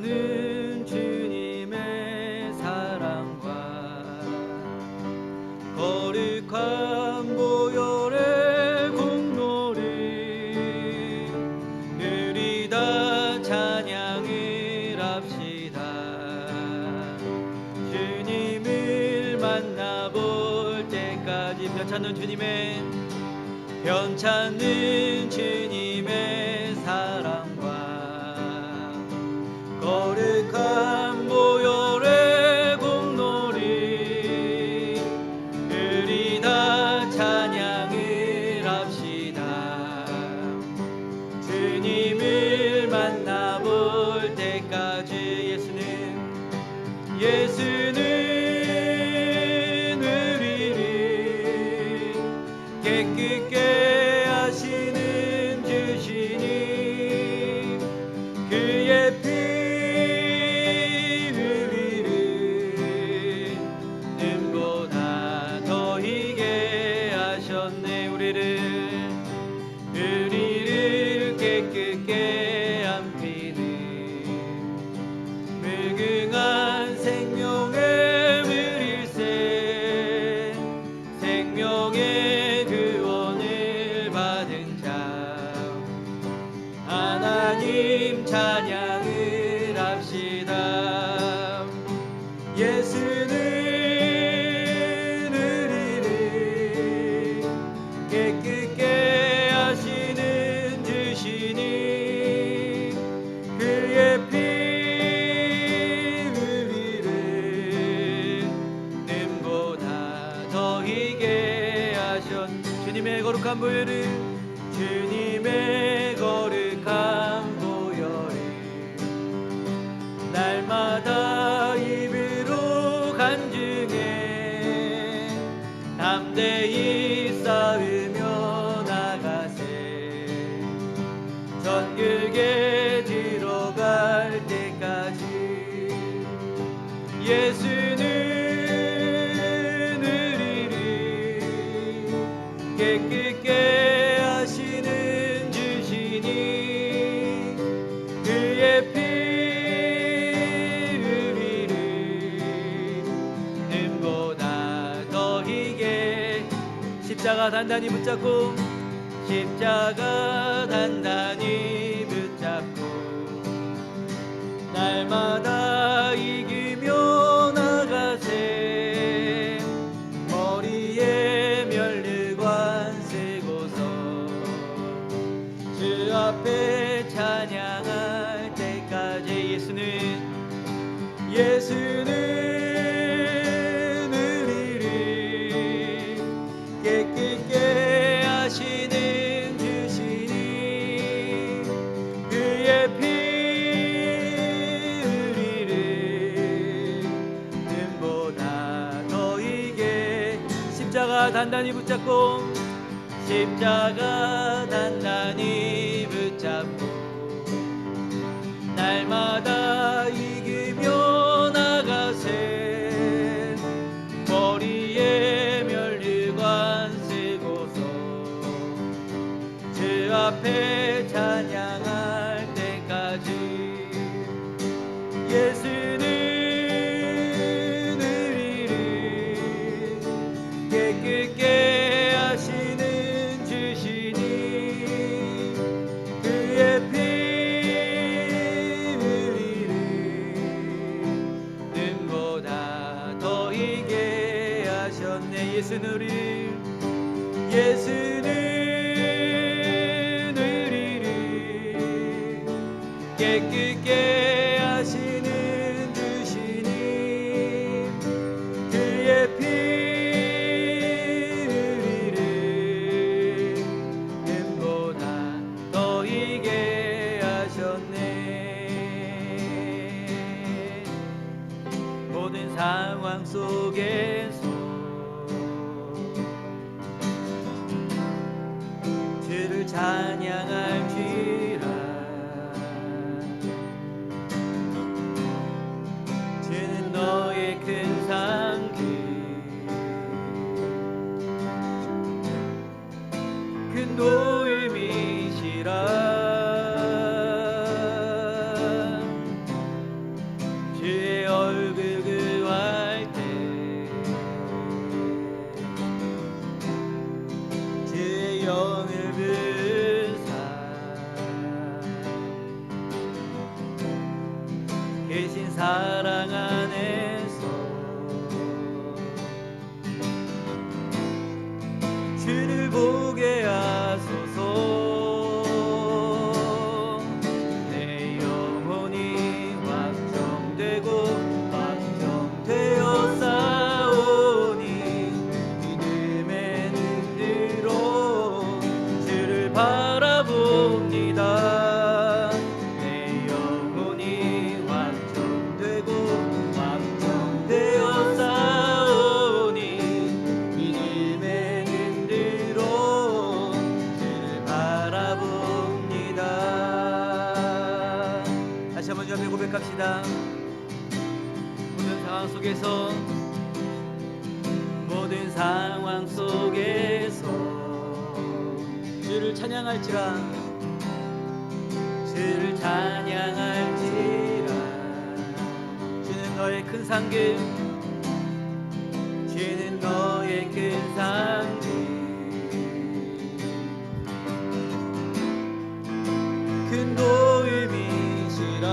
않는 주님의 사랑과 거룩한 보혈의 공로를 우리 다 찬양을 합시다. 주님을 만나볼 때까지 변찮는 주님의 사랑과 거룩한 보혈의 공로를 우리 다 찬양을 합시다. 주님을 만나볼 때까지 예수는 우리를 깨끗게 하시는 주시니 그의 피 우리를 눈보다 더 희게 하셨네. 우리를 깨끗게 한 피는 무궁한 생명의 물일세. 생명의 구원을 받은 자 하나님 찬양을 합시다. 예수는 우리를 깨끗게 하시는 주시니 그의 피 우리를 눈보다 더 희게 하셨. 주님의 거룩한 보혈을 날마다 입으로 간증해 담대히 싸우며 나가세. 전극에 들어갈 때까지 예수는 우리를 깨끗게 하시는 주시니 그의 피 우리를 눈보다 더 희게. 십자가 단단히 붙잡고 날마다 이기며 나가세. 머리에 면류관 쓰고서 주 앞에 찬양할 때까지 예수는 우리를 깨끗게 하시는 주시니 그의 피 우리를 눈보다 더 희게. 십자가 단단히 붙잡고 날마다 이기며 나가세. 머리에 면류관 쓰고서 주 앞에 찬양할 때까지 예수는 우리를 깨끗게 하시는 주시니 그의 피 우리를 눈보다 더 희게 하셨네. 예수는 우리를 깨끗게 하시는 주시니 그의 피 우리를 눈보다 더 희게 하셨네. 모든 상황 속에서 주를 찬양할지라. 주는 너의 큰 상급 큰 도움이시라. 상황 속에서 모든 상황 속에서 주를 찬양할지라 주를 찬양할지라 주는 너의 큰 상급 주는 너의 큰 상급 큰 도움이시라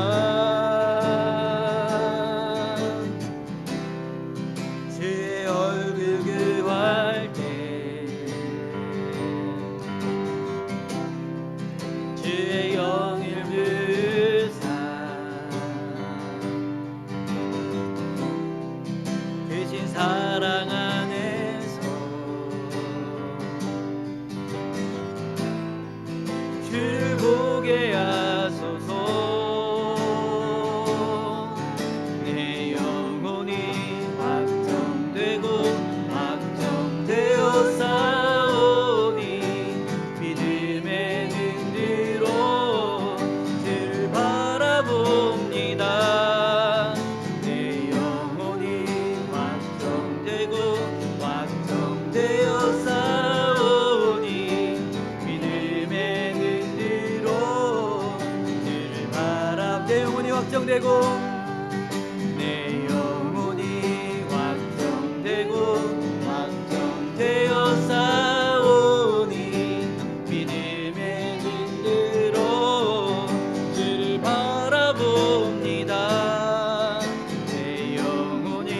주의 얼굴 구할 때 주의 영을 부사 크신 사랑 안에서 주를 보게 하소서 내 영혼이 확정되고 확정되어 싸우니 믿음의 눈으로 주를 바라봅니다 내 영혼이 확정되고 확정되어 싸우니 믿음의 눈으로 주를 바라 내 영혼이 확정되고 내 영혼이 확정되고 확정되어 싸우니 믿음의 눈으로 주를 바라봅니다 내 영혼이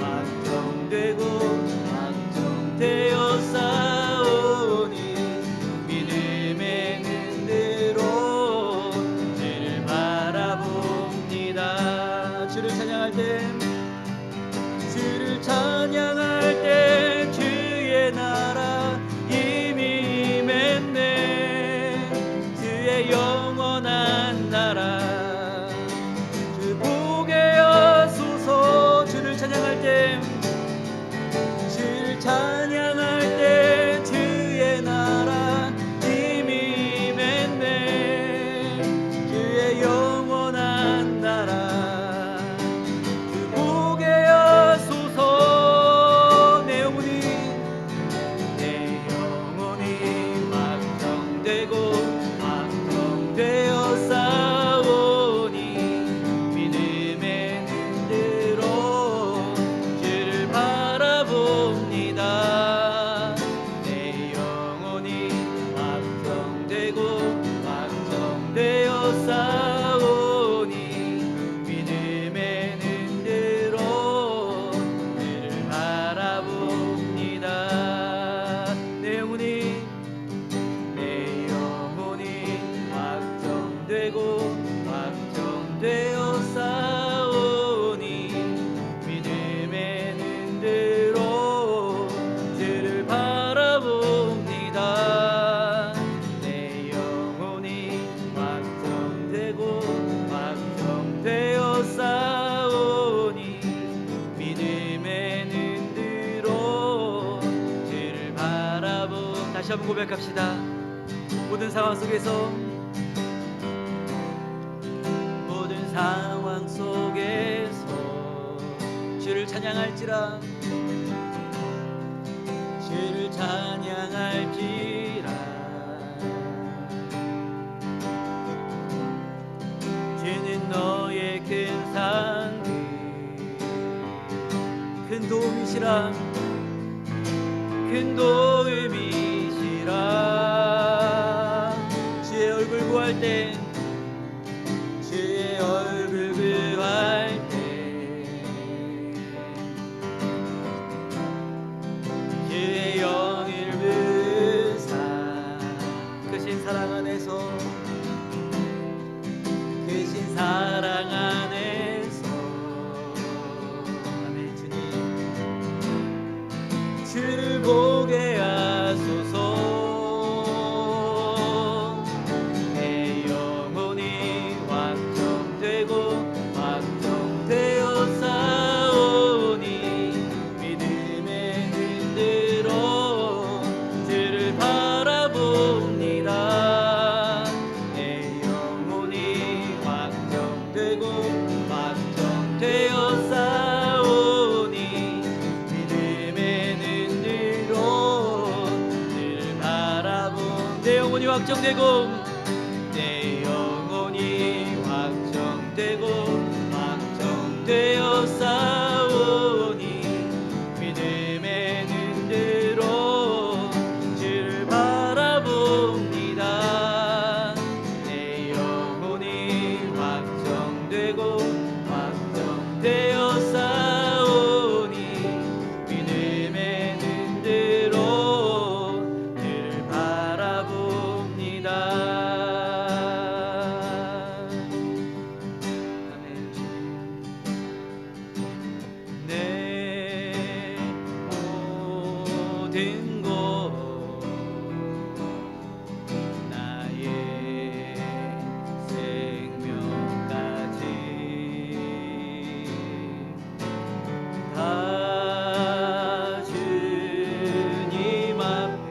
확정되고 확정되어 싸우니 믿음의 눈으로 주를 바라봅니다 주를 찬양할 때 주를 찬양할 때 주의 나라 이미 임했네 주의 영원한 나라 주 보게 하소서 주를 찬양할 때 주를 찬양할 때 주의 나라 이미 임했네 주의 영원한 나라 주 보게 하소서 내 영혼이 확정되고 확정되어 싸우니 믿음의 눈으로 주를 바라봅니다 내 영혼이 확정되고 확정되어 싸우니 믿음의 눈으로 주를 바라봅니다 내 영혼이 확정되고 확정되어 싸우니 믿음의 눈으로 주를 바라봅니다 내 영혼이 확정되고 확정되어 싸우니 믿음의 눈으로 주를 다시 한번 고백합시다 모든 상황 속에서 모든 상황 속에서 주를 찬양할지라 주를 찬양할지라 주는 너의 큰 상급 큰 도움이시라 큰 도움이시라 주의 얼굴 구할 때 주의 얼굴 구할 때 주의 영을 부사 크신 사랑 안에서 크신 사랑 안에서 아멘 주님 주를 보게 하소서 내 영 확정되고 내 영혼이 확정되고 확정되어 싸우니 믿음의 눈으로 주를 바라봅니다. 내 영혼이 확정되고 확정되어 싸우니 믿음의 눈으로 주를 바라봅니다. 아멘. 내 모든 것 나의 생명까지 다 주님 앞에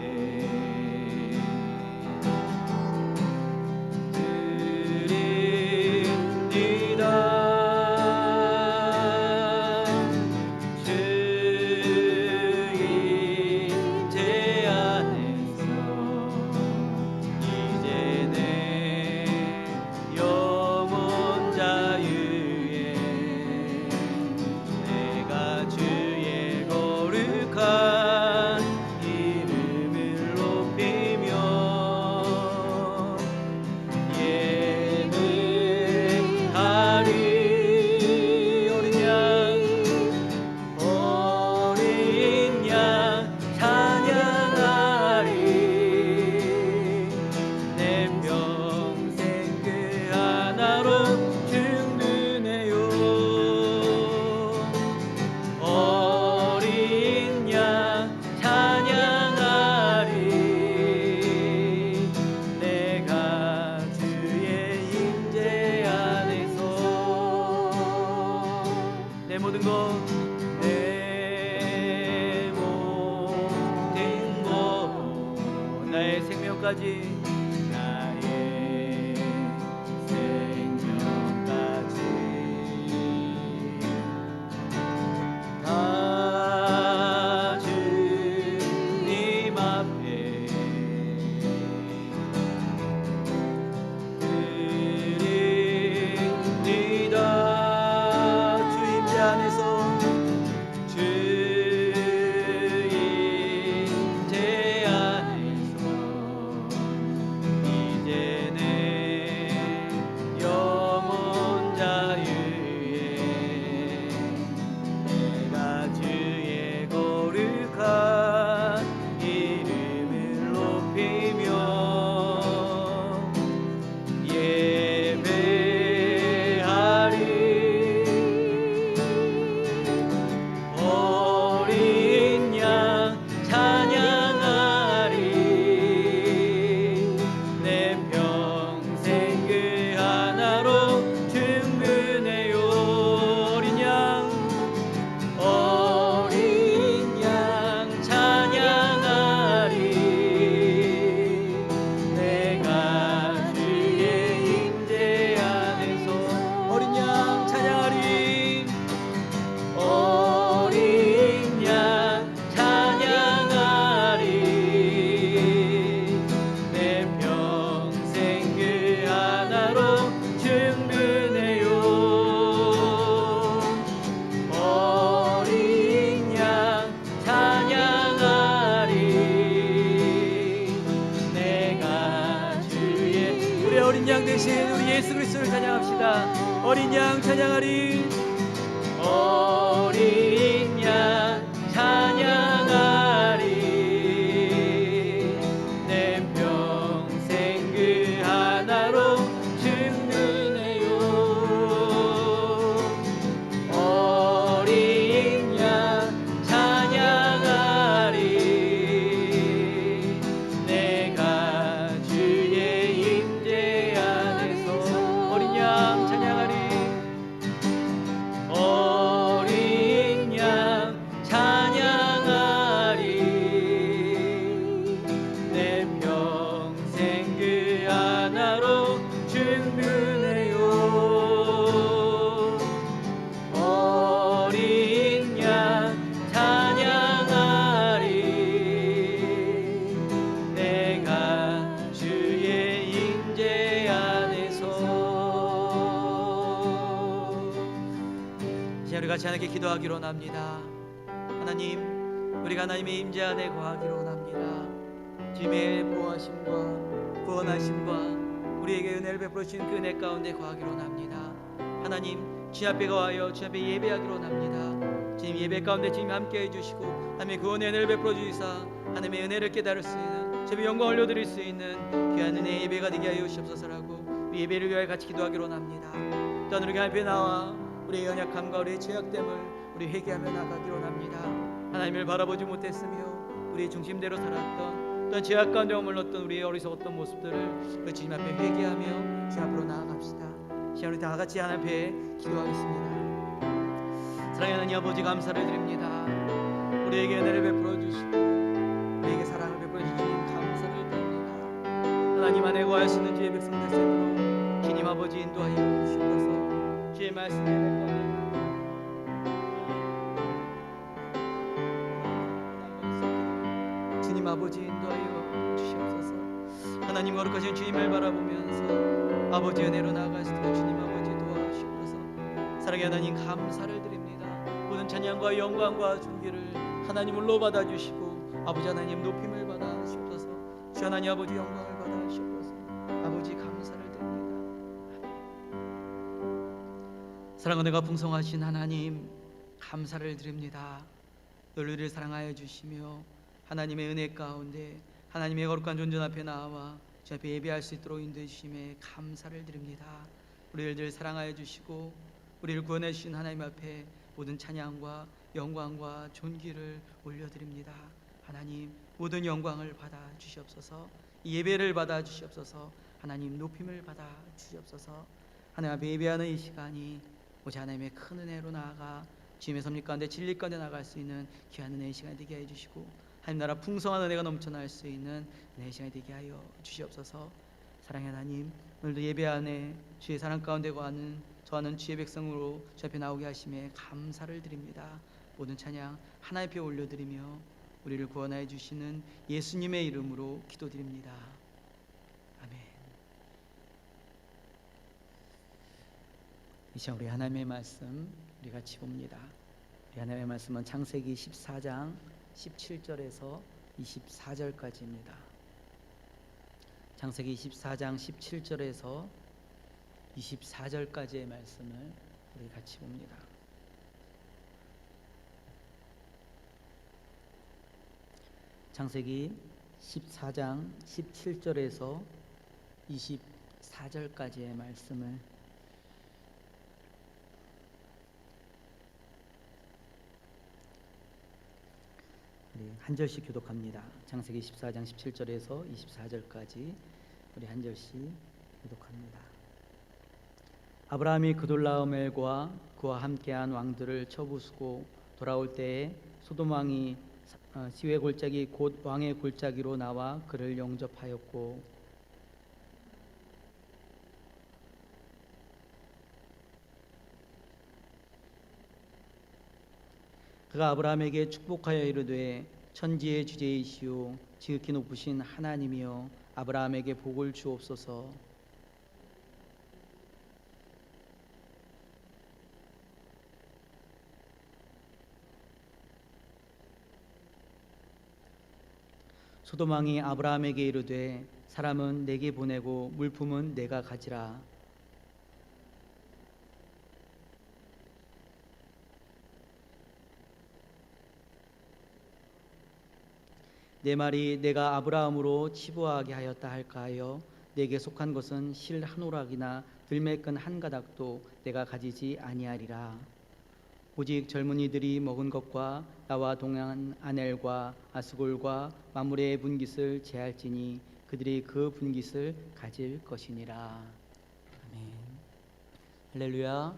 드립니다. 주의 제 안에서 이제 내 영혼 자유에 내가 주의 거룩한 이름을 높이며 예배하리. 어린 양 찬양하리. 내 평생 그 하나로 충분해요. 어린 양 찬양하리. 내가 주의 임재 안에서 내 모든 것 내 모든 것 나의 생명까지 나의 생명까지 다 주님 앞에 드립니다. 주 임재 안에서 주 임재 안에서 이제 내 영혼 자유에 내가 주의 거룩한 이름을 높이며 예배하리. 어린 양 찬양하리. 내 평생 그 하나로 충분해요. 어린 양 찬양하리. 내가 주의 임재 안에서 어린 양 찬양하리. 어린 양 찬양하리. 내 평생 그 하나로 충분해요. 어린 양 찬양하리. 내가 주의 우리 어린 양 대신 우리 예수 그리스도를 찬양합시다. 어린 양 찬양하리. 어린 양 찬양하리. 내 평생 그 하나로 충분해요. 어린 양 찬양하리. 내가 주의 임재 안에서 어린 양 찬양하리. 하나님께 기도하기로 합니다. 하나님, 우리가 하나님의 임재 안에 거하기로 합니다. 주님의 보호하심과 구원하심과 우리에게 은혜를 베풀어 주신 그 은혜 가운데 거하기로 합니다. 하나님, 주님 앞에 거하여 주님 앞에 예배하기로 합니다. 주님 예배 가운데 주님 함께 해주시고 하나님의 구원의 은혜를 베풀어 주시사 하나님의 은혜를 깨달을 수 있는 주님의 영광 올려드릴 수 있는 귀한 은혜의 예배가 되게 하여 주시옵소서라고 우리 예배를 위하여 같이 기도하기로 합니다. 또한 우리가 앞에 나와 우리의 연약함과 우리의 죄악됨을 우리 회개하며 나가기로 합니다. 하나님을 바라보지 못했으며 우리의 중심대로 살았던 또한 죄악 가운데 머물렀던 우리의 어리석었던 모습들을 그 주님 앞에 회개하며 주 앞으로 나아갑시다. 시간 우리 다 같이 하나님 앞에 기도하겠습니다. 사랑하는 하나님 아버지, 감사를 드립니다. 우리에게 은혜를 베풀어 주시고 우리에게 사랑을 베풀어 주시니 감사를 드립니다. 하나님 안에 거할 수 있는 주의 백성 될 수 있도록 주님 아버지 인도하여 주시옵소서. 주의 말씀에 주님 아버지 인도하여 주시옵소서. 하나님 거룩하신 주님을 바라보면서 아버지 은혜로 나아갈 수 있도록 주님 아버지 도와주시옵소서. 사랑의 하나님 감사를 드립니다. 모든 찬양과 영광과 존귀를 하나님을로 받아주시고 아버지 하나님 높임을 받아주시옵소서. 주 하나님 아버지 영광을 받아주시옵소서. 아버지 감사를 드립니다. 사랑과 은혜가 풍성하신 하나님 감사를 드립니다. 늘 우리를 사랑하여 주시며 하나님의 은혜 가운데 하나님의 거룩한 존전 앞에 나와 주 앞에 예배할 수 있도록 인도해 주심에 감사를 드립니다. 우리를 늘 사랑하여 주시고 우리를 구원해 주신 하나님 앞에 모든 찬양과 영광과 존귀를 올려드립니다. 하나님 모든 영광을 받아 주시옵소서. 이 예배를 받아 주시옵소서. 하나님 높임을 받아 주시옵소서. 하나님 앞에 예배하는 이 시간이 오직 하나님의 큰 은혜로 나아가 주님의 섭리 가운데 진리 가운데 나갈 수 있는 귀한 은혜의 시간이 되게 해 주시고 하나님 나라 풍성한 은혜가 넘쳐날 수 있는 은혜의 시간이 되게 하여 주시옵소서. 사랑의 하나님, 오늘도 예배 안에 주의 사랑 가운데 거하는 저하는 주의 백성으로 주 앞에 나오게 하심에 감사를 드립니다. 모든 찬양 하나님 앞에 올려드리며 우리를 구원하여 주시는 예수님의 이름으로 기도드립니다. 아멘. 이 시간 우리 하나님의 말씀 우리 같이 봅니다. 우리 하나님의 말씀은 창세기 14장 17절에서 24절까지입니다. 창세기 24장 17절에서 24절까지의 말씀을 우리 같이 봅니다. 창세기 14장 17절에서 24절까지의 말씀을 우리 한 절씩 교독합니다. 창세기 14장 17절에서 24절까지 우리 한 절씩 교독합니다. 아브라함이 그돌라오멜과 그와 함께한 왕들을 쳐부수고 돌아올 때에 소돔 왕이 시외 골짜기 곧 왕의 골짜기로 나와 그를 영접하였고 그가 아브라함에게 축복하여 이르되 천지의 주제이시오 지극히 높으신 하나님이여 아브라함에게 복을 주옵소서. 소돔 왕이 아브라함에게 이르되 사람은 내게 보내고 물품은 내가 가지라. 내 말이 내가 아브라함으로 치부하게 하였다 할까 하여 내게 속한 것은 실 한 오락이나 들매끈 한 가닥도 내가 가지지 아니하리라. 오직 젊은이들이 먹은 것과 나와 동행한 아넬과 아스골과 마므레의 분깃을 제할지니 그들이 그 분깃을 가질 것이니라. 아멘. 할렐루야.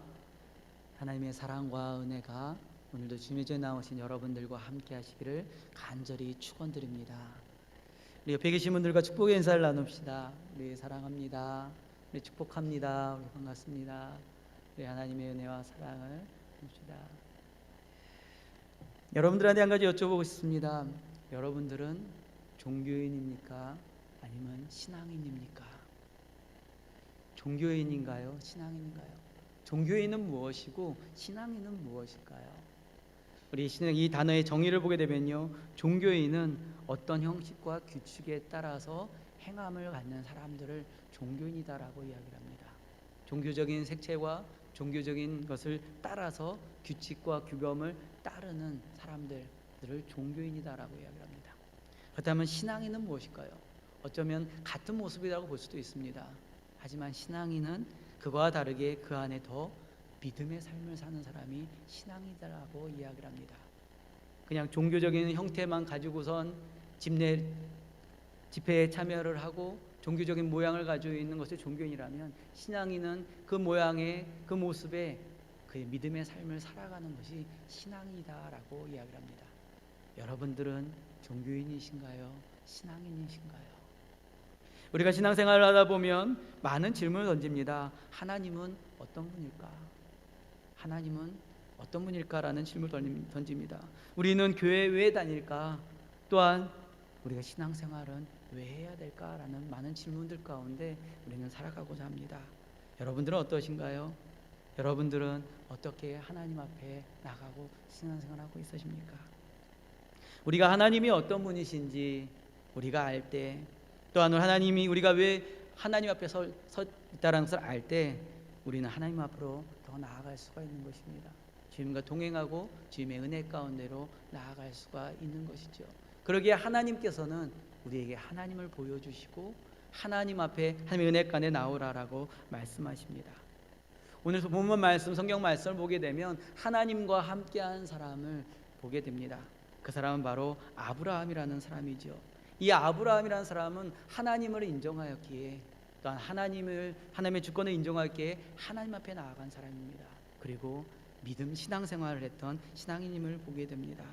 하나님의 사랑과 은혜가 오늘도 주님의 전에 나오신 여러분들과 함께 하시기를 간절히 축원드립니다. 우리 옆에 계신 분들과 축복의 인사를 나눕시다. 우리 사랑합니다. 우리 축복합니다. 우리 반갑습니다. 우리 하나님의 은혜와 사랑을 봅시다. 여러분들한테 한 가지 여쭤보고 싶습니다. 여러분들은 종교인입니까? 아니면 신앙인입니까? 종교인인가요? 신앙인인가요? 종교인은 무엇이고 신앙인은 무엇일까요? 우리 이 단어의 정의를 보게 되면요, 종교인은 어떤 형식과 규칙에 따라서 행함을 갖는 사람들을 종교인이다라고 이야기를 합니다. 종교적인 색채와 종교적인 것을 따라서 규칙과 규범을 따르는 사람들을 종교인이다라고 이야기를 합니다. 그렇다면 신앙인은 무엇일까요? 어쩌면 같은 모습이라고 볼 수도 있습니다. 하지만 신앙인은 그와 다르게 그 안에 더 믿음의 삶을 사는 사람이 신앙이다라고 이야기를 합니다. 그냥 종교적인 형태만 가지고선 집회에 참여를 하고 종교적인 모양을 가지고 있는 것이 종교인이라면, 신앙인은 그 모양의 그 모습에 그의 믿음의 삶을 살아가는 것이 신앙이다라고 이야기를 합니다. 여러분들은 종교인이신가요? 신앙인이신가요? 우리가 신앙생활을 하다 보면 많은 질문을 던집니다. 하나님은 어떤 분일까? 하나님은 어떤 분일까라는 질문을 던집니다. 우리는 교회 왜 다닐까? 또한 우리가 신앙생활은 왜 해야 될까라는 많은 질문들 가운데 우리는 살아가고자 합니다. 여러분들은 어떠신가요? 여러분들은 어떻게 하나님 앞에 나가고 신앙생활하고 있으십니까? 우리가 하나님이 어떤 분이신지 우리가 알 때, 또한 하나님이 우리가 왜 하나님 앞에 서 있다는 것을 알 때 우리는 하나님 앞으로 더 나아갈 수가 있는 것입니다. 주님과 동행하고 주님의 은혜 가운데로 나아갈 수가 있는 것이죠. 그러기에 하나님께서는 우리에게 하나님을 보여주시고 하나님 앞에 하나님의 은혜 가운데 나오라라고 말씀하십니다. 오늘 본문 말씀, 성경 말씀을 보게 되면 하나님과 함께한 사람을 보게 됩니다. 그 사람은 바로 아브라함이라는 사람이죠. 이 아브라함이라는 사람은 하나님을 인정하였기에, 또한 하나님의 주권을 인정하였기에 하나님 앞에 나아간 사람입니다. 그리고 믿음 신앙생활을 했던 신앙인임을 보게 됩니다.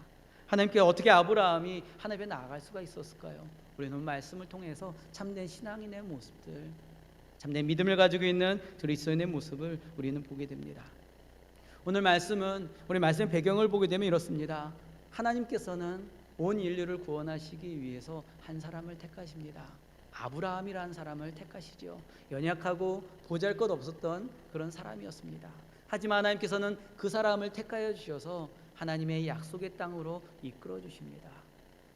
하나님께 어떻게 아브라함이 하나님 앞에 나아갈 수가 있었을까요? 우리는 말씀을 통해서 참된 신앙인의 모습들, 참된 믿음을 가지고 있는 그리스도인의 모습을 우리는 보게 됩니다. 오늘 말씀은, 우리 말씀의 배경을 보게 되면 이렇습니다. 하나님께서는 온 인류를 구원하시기 위해서 한 사람을 택하십니다. 아브라함이라는 사람을 택하시죠. 연약하고 보잘것없었던 그런 사람이었습니다. 하지만 하나님께서는 그 사람을 택하여 주셔서 하나님의 약속의 땅으로 이끌어 주십니다.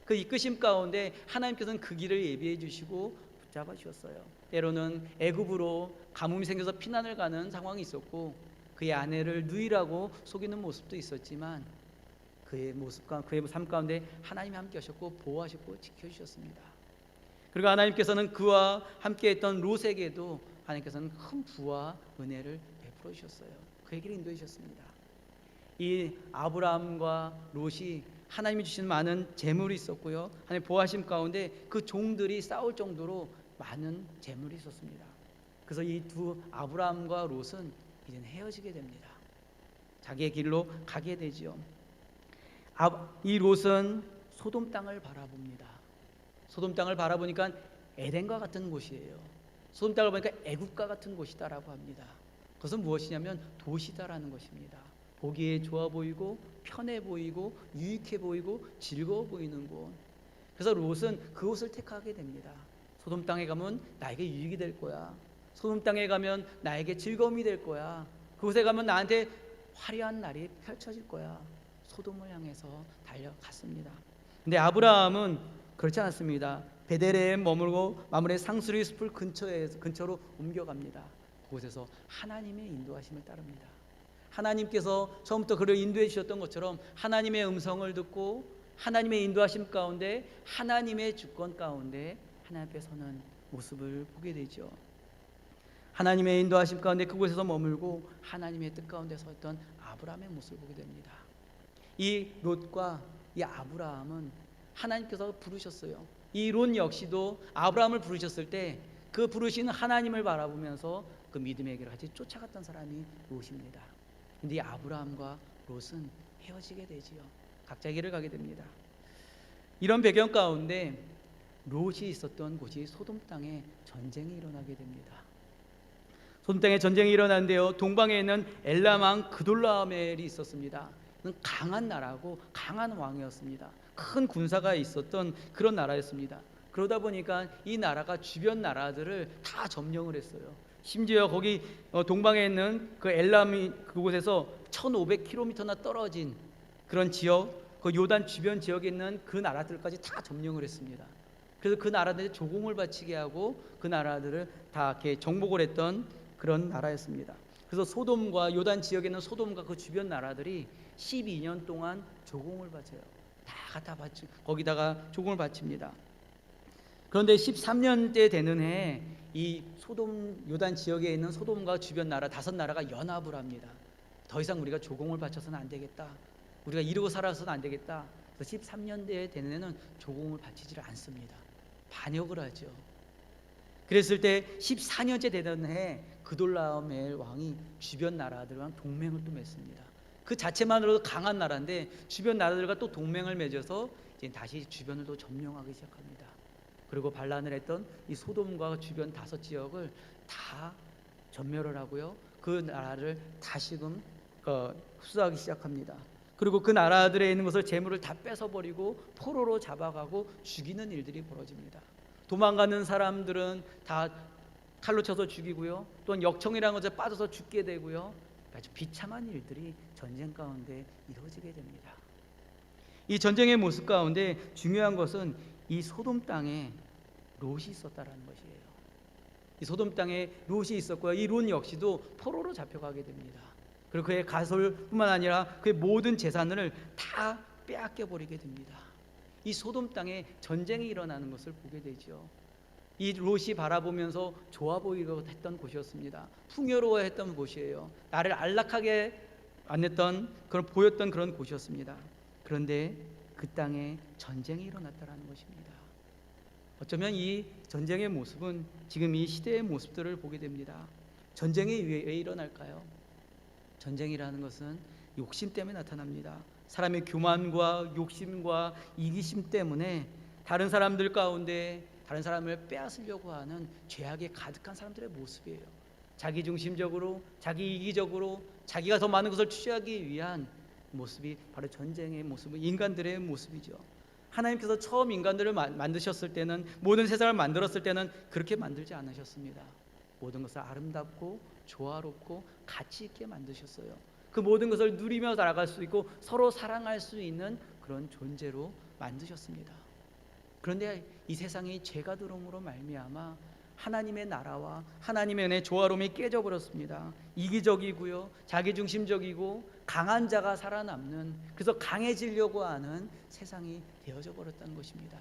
그 이끄심 가운데 하나님께서는 그 길을 예비해 주시고 붙잡아 주셨어요. 때로는 애굽으로 가뭄이 생겨서 피난을 가는 상황이 있었고, 그의 아내를 누이라고 속이는 모습도 있었지만 그의 모습과 그의 삶 가운데 하나님이 함께 하셨고 보호하셨고 지켜주셨습니다. 그리고 하나님께서는 그와 함께했던 롯에게도 하나님께서는 큰 부와 은혜를 베풀어 주셨어요. 그에게 인도해 주셨습니다. 이 아브라함과 롯이 하나님이 주신 많은 재물이 있었고요, 하나님 보호하심 가운데 그 종들이 싸울 정도로 많은 재물이 있었습니다. 그래서 이 두 아브라함과 롯은 이제는 헤어지게 됩니다. 자기의 길로 가게 되지요. 이 롯은 소돔 땅을 바라봅니다. 소돔 땅을 바라보니까 에덴과 같은 곳이에요. 소돔 땅을 보니까 애굽과 같은 곳이다라고 합니다. 그것은 무엇이냐면 도시다라는 것입니다. 보기에 좋아 보이고 편해 보이고 유익해 보이고 즐거워 보이는 곳. 그래서 롯은 그곳을 택하게 됩니다. 소돔 땅에 가면 나에게 유익이 될 거야. 소돔 땅에 가면 나에게 즐거움이 될 거야. 그곳에 가면 나한테 화려한 날이 펼쳐질 거야. 소돔을 향해서 달려갔습니다. 근데 아브라함은 그렇지 않습니다. 베델에 머물고 마므레 상수리 숲을 근처로 옮겨갑니다. 그곳에서 하나님의 인도하심을 따릅니다. 하나님께서 처음부터 그를 인도해 주셨던 것처럼 하나님의 음성을 듣고 하나님의 인도하심 가운데, 하나님의 주권 가운데 하나님 앞에 서는 모습을 보게 되죠. 하나님의 인도하심 가운데 그곳에서 머물고 하나님의 뜻 가운데 섰던 아브라함의 모습을 보게 됩니다. 이 롯과 이 아브라함은 하나님께서 부르셨어요. 이 롯 역시도 아브라함을 부르셨을 때 그 부르시는 하나님을 바라보면서 그 믿음의 길을 같이 쫓아갔던 사람이 롯입니다. 근데 이 아브라함과 롯은 헤어지게 되지요. 각자 길을 가게 됩니다. 이런 배경 가운데 롯이 있었던 곳이 소돔 땅에 전쟁이 일어나게 됩니다. 소돔 땅에 전쟁이 일어났는데요, 동방에 있는 엘람 왕 그돌라오멜이 있었습니다. 강한 나라고 강한 왕이었습니다. 큰 군사가 있었던 그런 나라였습니다. 그러다 보니까 이 나라가 주변 나라들을 다 점령을 했어요. 심지어 거기 동방에 있는 그 엘람이 그곳에서 1500km나 떨어진 그런 지역, 그 요단 주변 지역에 있는 그 나라들까지 다 점령을 했습니다. 그래서 그 나라들에 조공을 바치게 하고 그 나라들을 다 이렇게 정복을 했던 그런 나라였습니다. 그래서 소돔과 요단 지역에 있는 소돔과 그 주변 나라들이 12년 동안 조공을 바쳐요. 다 갖다 바치, 거기다가 조공을 바칩니다. 그런데 13년째 되는 해 이 소돔 요단 지역에 있는 소돔과 주변 나라 5나라가 연합을 합니다. 더 이상 우리가 조공을 바쳐서는 안 되겠다. 우리가 이러고 살아서는 안 되겠다. 그래서 13년째 되는 해는 조공을 바치지를 않습니다. 반역을 하죠. 그랬을 때 14년째 되던 해 그돌라오멜 왕이 주변 나라들과 동맹을 또 맺습니다. 그 자체만으로도 강한 나라인데 주변 나라들과 또 동맹을 맺어서 이제 다시 주변을 또 점령하기 시작합니다. 그리고 반란을 했던 이 소돔과 주변 5지역을 다 전멸을 하고요. 그 나라를 다시금 흡수하기 시작합니다. 그리고 그 나라들에 있는 것을 재물을 다 뺏어버리고 포로로 잡아가고 죽이는 일들이 벌어집니다. 도망가는 사람들은 다 칼로 쳐서 죽이고요. 또는 역청이라는 것에 빠져서 죽게 되고요. 아주 비참한 일들이 전쟁 가운데 이루어지게 됩니다. 이 전쟁의 모습 가운데 중요한 것은 이 소돔 땅에 롯이 있었다라는 것이에요. 이 소돔 땅에 롯이 있었고요. 이 롯 역시도 포로로 잡혀가게 됩니다. 그리고 그의 가솔뿐만 아니라 그의 모든 재산을 다 빼앗겨 버리게 됩니다. 이 소돔 땅에 전쟁이 일어나는 것을 보게 되죠. 이 롯이 바라보면서 좋아 보이고 했던 곳이었습니다. 풍요로워했던 곳이에요. 나를 안락하게 안냈던 그런 보였던 그런 곳이었습니다. 그런데 그 땅에 전쟁이 일어났다라는 것입니다. 어쩌면 이 전쟁의 모습은 지금 이 시대의 모습들을 보게 됩니다. 전쟁이 왜 일어날까요? 전쟁이라는 것은 욕심 때문에 나타납니다. 사람의 교만과 욕심과 이기심 때문에 다른 사람들 가운데 다른 사람을 빼앗으려고 하는 죄악에 가득한 사람들의 모습이에요. 자기중심적으로, 자기 이기적으로 자기가 더 많은 것을 취하기 위한 모습이 바로 전쟁의 모습, 인간들의 모습이죠. 하나님께서 처음 인간들을 만드셨을 때는, 모든 세상을 만들었을 때는 그렇게 만들지 않으셨습니다. 모든 것을 아름답고 조화롭고 가치 있게 만드셨어요. 그 모든 것을 누리며 살아갈 수 있고 서로 사랑할 수 있는 그런 존재로 만드셨습니다. 그런데 이 세상이 죄가 들어옴으로 말미암아 하나님의 나라와 하나님의 은혜의 조화로움이 깨져버렸습니다. 이기적이고요, 자기중심적이고 강한 자가 살아남는, 그래서 강해지려고 하는 세상이 되어져 버렸다는 것입니다.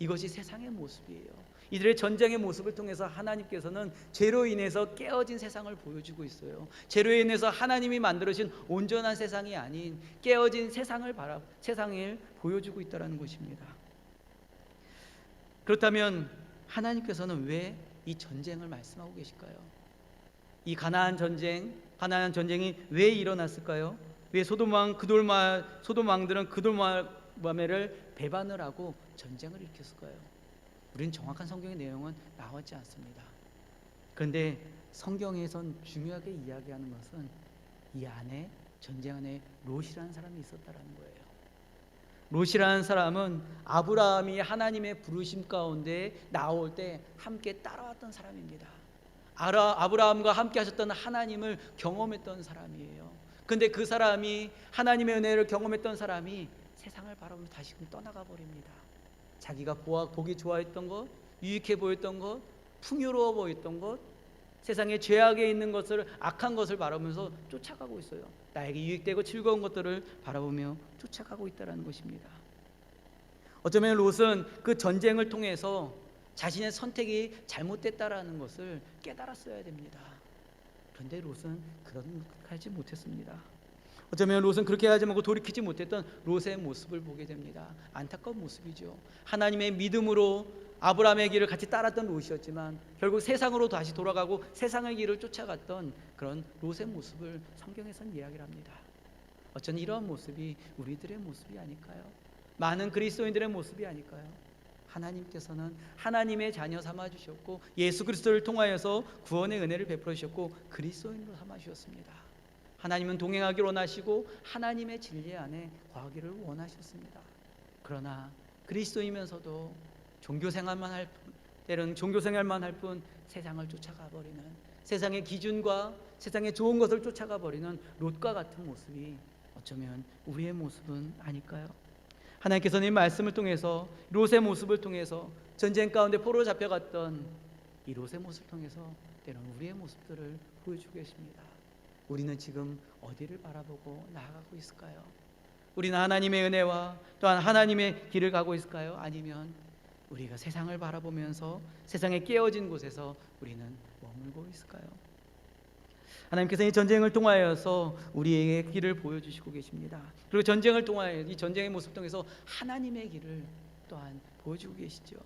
이것이 세상의 모습이에요. 이들의 전쟁의 모습을 통해서 하나님께서는 죄로 인해서 깨어진 세상을 보여주고 있어요. 죄로 인해서 하나님이 만들어진 온전한 세상이 아닌 깨어진 세상을 보여주고 있다는 것입니다. 그렇다면 하나님께서는 왜 이 전쟁을 말씀하고 계실까요? 이 가나안 전쟁이 왜 일어났을까요? 왜 소돔 왕들은 그돌라오멜을 배반을 하고 전쟁을 일으켰을까요? 우리는 정확한 성경의 내용은 나오지 않습니다. 그런데 성경에선 중요하게 이야기하는 것은 이 안에, 전쟁 안에 롯이라는 사람이 있었다라는 거예요. 롯이라는 사람은 아브라함이 하나님의 부르심 가운데 나올 때 함께 따라왔던 사람입니다. 아브라함과 함께 하셨던 하나님을 경험했던 사람이에요. 그런데 그 사람이, 하나님의 은혜를 경험했던 사람이 세상을 바라보며 다시금 떠나가 버립니다. 자기가 보기 좋아했던 것, 유익해 보였던 것, 풍요로워 보였던 것, 세상에 죄악에 있는 것을, 악한 것을 바라보면서 쫓아가고 있어요. 나에게 유익되고 즐거운 것들을 바라보며 쫓아가고 있다는 것입니다. 어쩌면 롯은 그 전쟁을 통해서 자신의 선택이 잘못됐다라는 것을 깨달았어야 됩니다. 그런데 롯은 그렇게 못했습니다. 어쩌면 롯은 그렇게 하지 말고 돌이키지 못했던 롯의 모습을 보게 됩니다. 안타까운 모습이죠. 하나님의 믿음으로 아브라함의 길을 같이 따랐던 롯이었지만 결국 세상으로 다시 돌아가고 세상의 길을 쫓아갔던 그런 롯의 모습을 성경에서는 이야기를 합니다. 어쩌면 이러한 모습이 우리들의 모습이 아닐까요? 많은 그리스도인들의 모습이 아닐까요? 하나님께서는 하나님의 자녀 삼아주셨고 예수 그리스도를 통하여서 구원의 은혜를 베풀어 주셨고 그리스도인으로 삼아주셨습니다. 하나님은 동행하기를 원하시고 하나님의 진리 안에 거하기를 원하셨습니다. 그러나 그리스도이면서도 종교생활만 할 뿐 세상을 쫓아가 버리는, 세상의 기준과 세상의 좋은 것을 쫓아가 버리는 롯과 같은 모습이 어쩌면 우리의 모습은 아닐까요? 하나님께서는 이 말씀을 통해서 롯의 모습을 통해서 전쟁 가운데 포로로 잡혀갔던 이 롯의 모습을 통해서 때로는 우리의 모습들을 보여주고 계십니다. 우리는 지금 어디를 바라보고 나아가고 있을까요? 우리는 하나님의 은혜와 또한 하나님의 길을 가고 있을까요? 아니면 우리가 세상을 바라보면서 세상에 깨어진 곳에서 우리는 머물고 있을까요? 하나님께서 이 전쟁을 통하여서 우리에게 길을 보여주시고 계십니다. 그리고 전쟁을 통하여 이 전쟁의 모습 통해서 하나님의 길을 또한 보여주고 계시죠.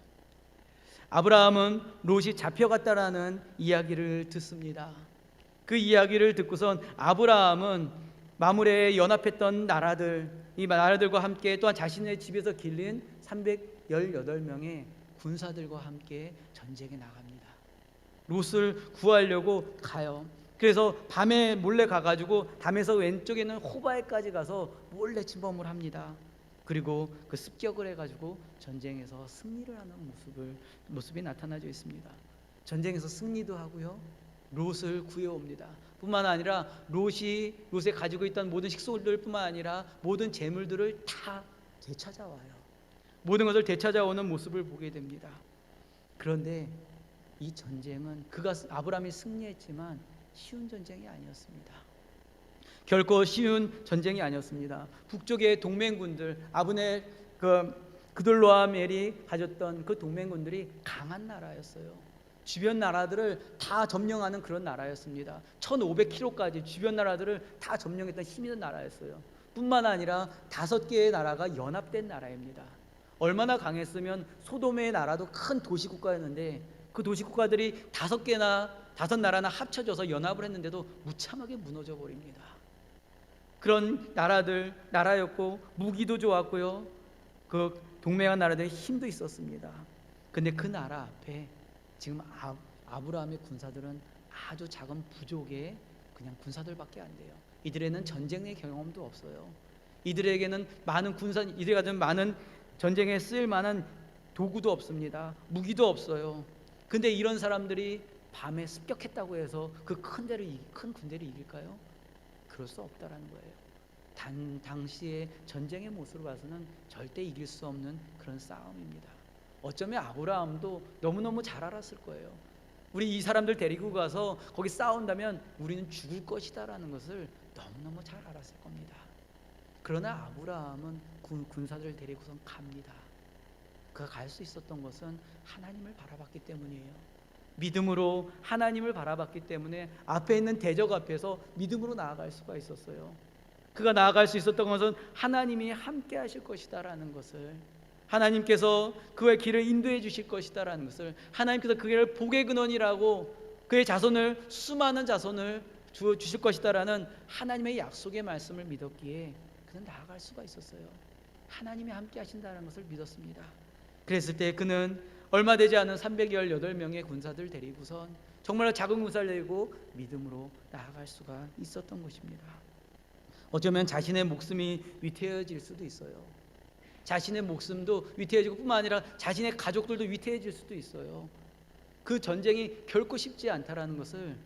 아브라함은 롯이 잡혀갔다라는 이야기를 듣습니다. 그 이야기를 듣고선 아브라함은 마므레에 연합했던 나라들, 이 나라들과 함께 또한 자신의 집에서 길린 318명의 군사들과 함께 전쟁에 나갑니다. 롯을 구하려고 가요. 그래서 밤에 몰래 가가지고 담에서 왼쪽에 있는 호바에까지 가서 몰래 침범을 합니다. 그리고 그 습격을 해가지고 전쟁에서 승리를 하는 모습이 나타나져 있습니다. 전쟁에서 승리도 하고요, 롯을 구해옵니다. 뿐만 아니라 롯이 가지고 있던 모든 식소들뿐만 아니라 모든 재물들을 다 되찾아와요. 모든 것을 되찾아오는 모습을 보게 됩니다. 그런데 이 전쟁은 아브라함이 승리했지만 쉬운 전쟁이 아니었습니다. 결코 쉬운 전쟁이 아니었습니다. 북쪽의 동맹군들, 아브넬 그돌로와 멜이 가졌던 그 동맹군들이 강한 나라였어요. 주변 나라들을 다 점령하는 그런 나라였습니다. 1500km까지 주변 나라들을 다 점령했던 힘 있는 나라였어요. 뿐만 아니라 5개의 나라가 연합된 나라입니다. 얼마나 강했으면 소돔의 나라도 큰 도시국가였는데 그 도시국가들이 5 나라나 합쳐져서 연합을 했는데도 무참하게 무너져 버립니다. 그런 나라였고 무기도 좋았고요, 그 동맹한 나라들의 힘도 있었습니다. 근데 그 나라 앞에 지금 아브라함의 군사들은 아주 작은 부족의 그냥 군사들밖에 안 돼요. 이들에는 전쟁의 경험도 없어요. 이들에게는 이들 같은 많은 전쟁에 쓰일 만한 도구도 없습니다. 무기도 없어요. 근데 이런 사람들이 밤에 습격했다고 해서 그 큰 군대를 이길까요? 그럴 수 없다라는 거예요. 당시의 전쟁의 모습을 봐서는 절대 이길 수 없는 그런 싸움입니다. 어쩌면 아브라함도 너무너무 잘 알았을 거예요. 우리 이 사람들 데리고 가서 거기 싸운다면 우리는 죽을 것이다라는 것을 너무너무 잘 알았을 겁니다. 그러나 아브라함은 군사들을 데리고선 갑니다. 그가 갈 수 있었던 것은 하나님을 바라봤기 때문이에요. 믿음으로 하나님을 바라봤기 때문에 앞에 있는 대적 앞에서 믿음으로 나아갈 수가 있었어요. 그가 나아갈 수 있었던 것은 하나님이 함께 하실 것이다라는 것을, 하나님께서 그의 길을 인도해 주실 것이다라는 것을, 하나님께서 그의 복의 근원이라고 그의 수많은 자손을 주실 것이다라는 하나님의 약속의 말씀을 믿었기에 그는 나아갈 수가 있었어요. 하나님이 함께 하신다는 것을 믿었습니다. 그랬을 때 그는 얼마 되지 않은 318명의 군사들 데리고선 정말로 작은 군사를 데리고 믿음으로 나아갈 수가 있었던 것입니다. 어쩌면 자신의 목숨이 위태해질 수도 있어요. 자신의 목숨도 위태해지고 뿐만 아니라 자신의 가족들도 위태해질 수도 있어요. 그 전쟁이 결코 쉽지 않다라는 것을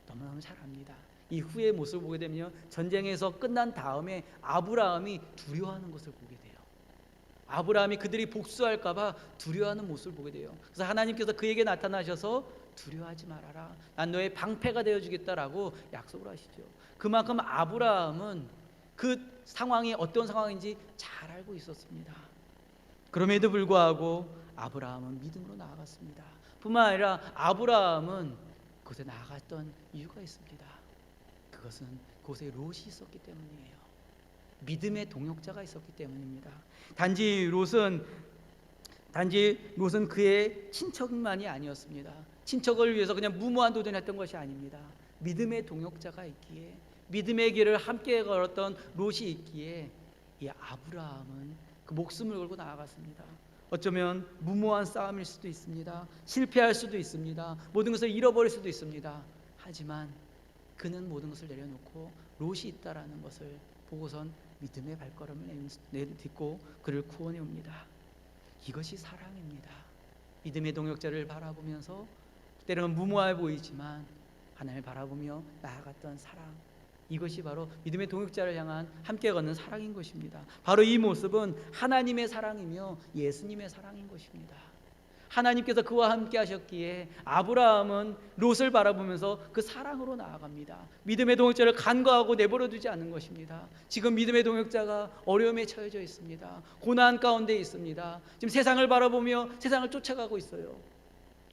너무너무 잘 압니다. 이후의 모습을 보게 되면 전쟁에서 끝난 다음에 아브라함이 두려워하는 것을 보게 돼요. 아브라함이 그들이 복수할까 봐 두려워하는 모습을 보게 돼요. 그래서 하나님께서 그에게 나타나셔서 두려워하지 말아라, 난 너의 방패가 되어주겠다라고 약속을 하시죠. 그만큼 아브라함은 그 상황이 어떤 상황인지 잘 알고 있었습니다. 그럼에도 불구하고 아브라함은 믿음으로 나아갔습니다. 뿐만 아니라 아브라함은 그곳에 나아갔던 이유가 있습니다. 그것은 그곳에 롯이 있었기 때문이에요. 믿음의 동역자가 있었기 때문입니다. 단지 롯은 그의 친척만이 아니었습니다. 친척을 위해서 그냥 무모한 도전했던 것이 아닙니다. 믿음의 동역자가 있기에, 믿음의 길을 함께 걸었던 롯이 있기에 이 아브라함은 그 목숨을 걸고 나아갔습니다. 어쩌면 무모한 싸움일 수도 있습니다. 실패할 수도 있습니다. 모든 것을 잃어버릴 수도 있습니다. 하지만 그는 모든 것을 내려놓고 롯이 있다라는 것을 보고선 믿음의 발걸음을 내딛고 그를 구원해 옵니다. 이것이 사랑입니다. 믿음의 동역자를 바라보면서 때로는 무모해 보이지만 하나님을 바라보며 나아갔던 사랑, 이것이 바로 믿음의 동역자를 향한 함께 걷는 사랑인 것입니다. 바로 이 모습은 하나님의 사랑이며 예수님의 사랑인 것입니다. 하나님께서 그와 함께 하셨기에 아브라함은 롯을 바라보면서 그 사랑으로 나아갑니다. 믿음의 동역자를 간과하고 내버려 두지 않는 것입니다. 지금 믿음의 동역자가 어려움에 처해져 있습니다. 고난 가운데 있습니다. 지금 세상을 바라보며 세상을 쫓아가고 있어요.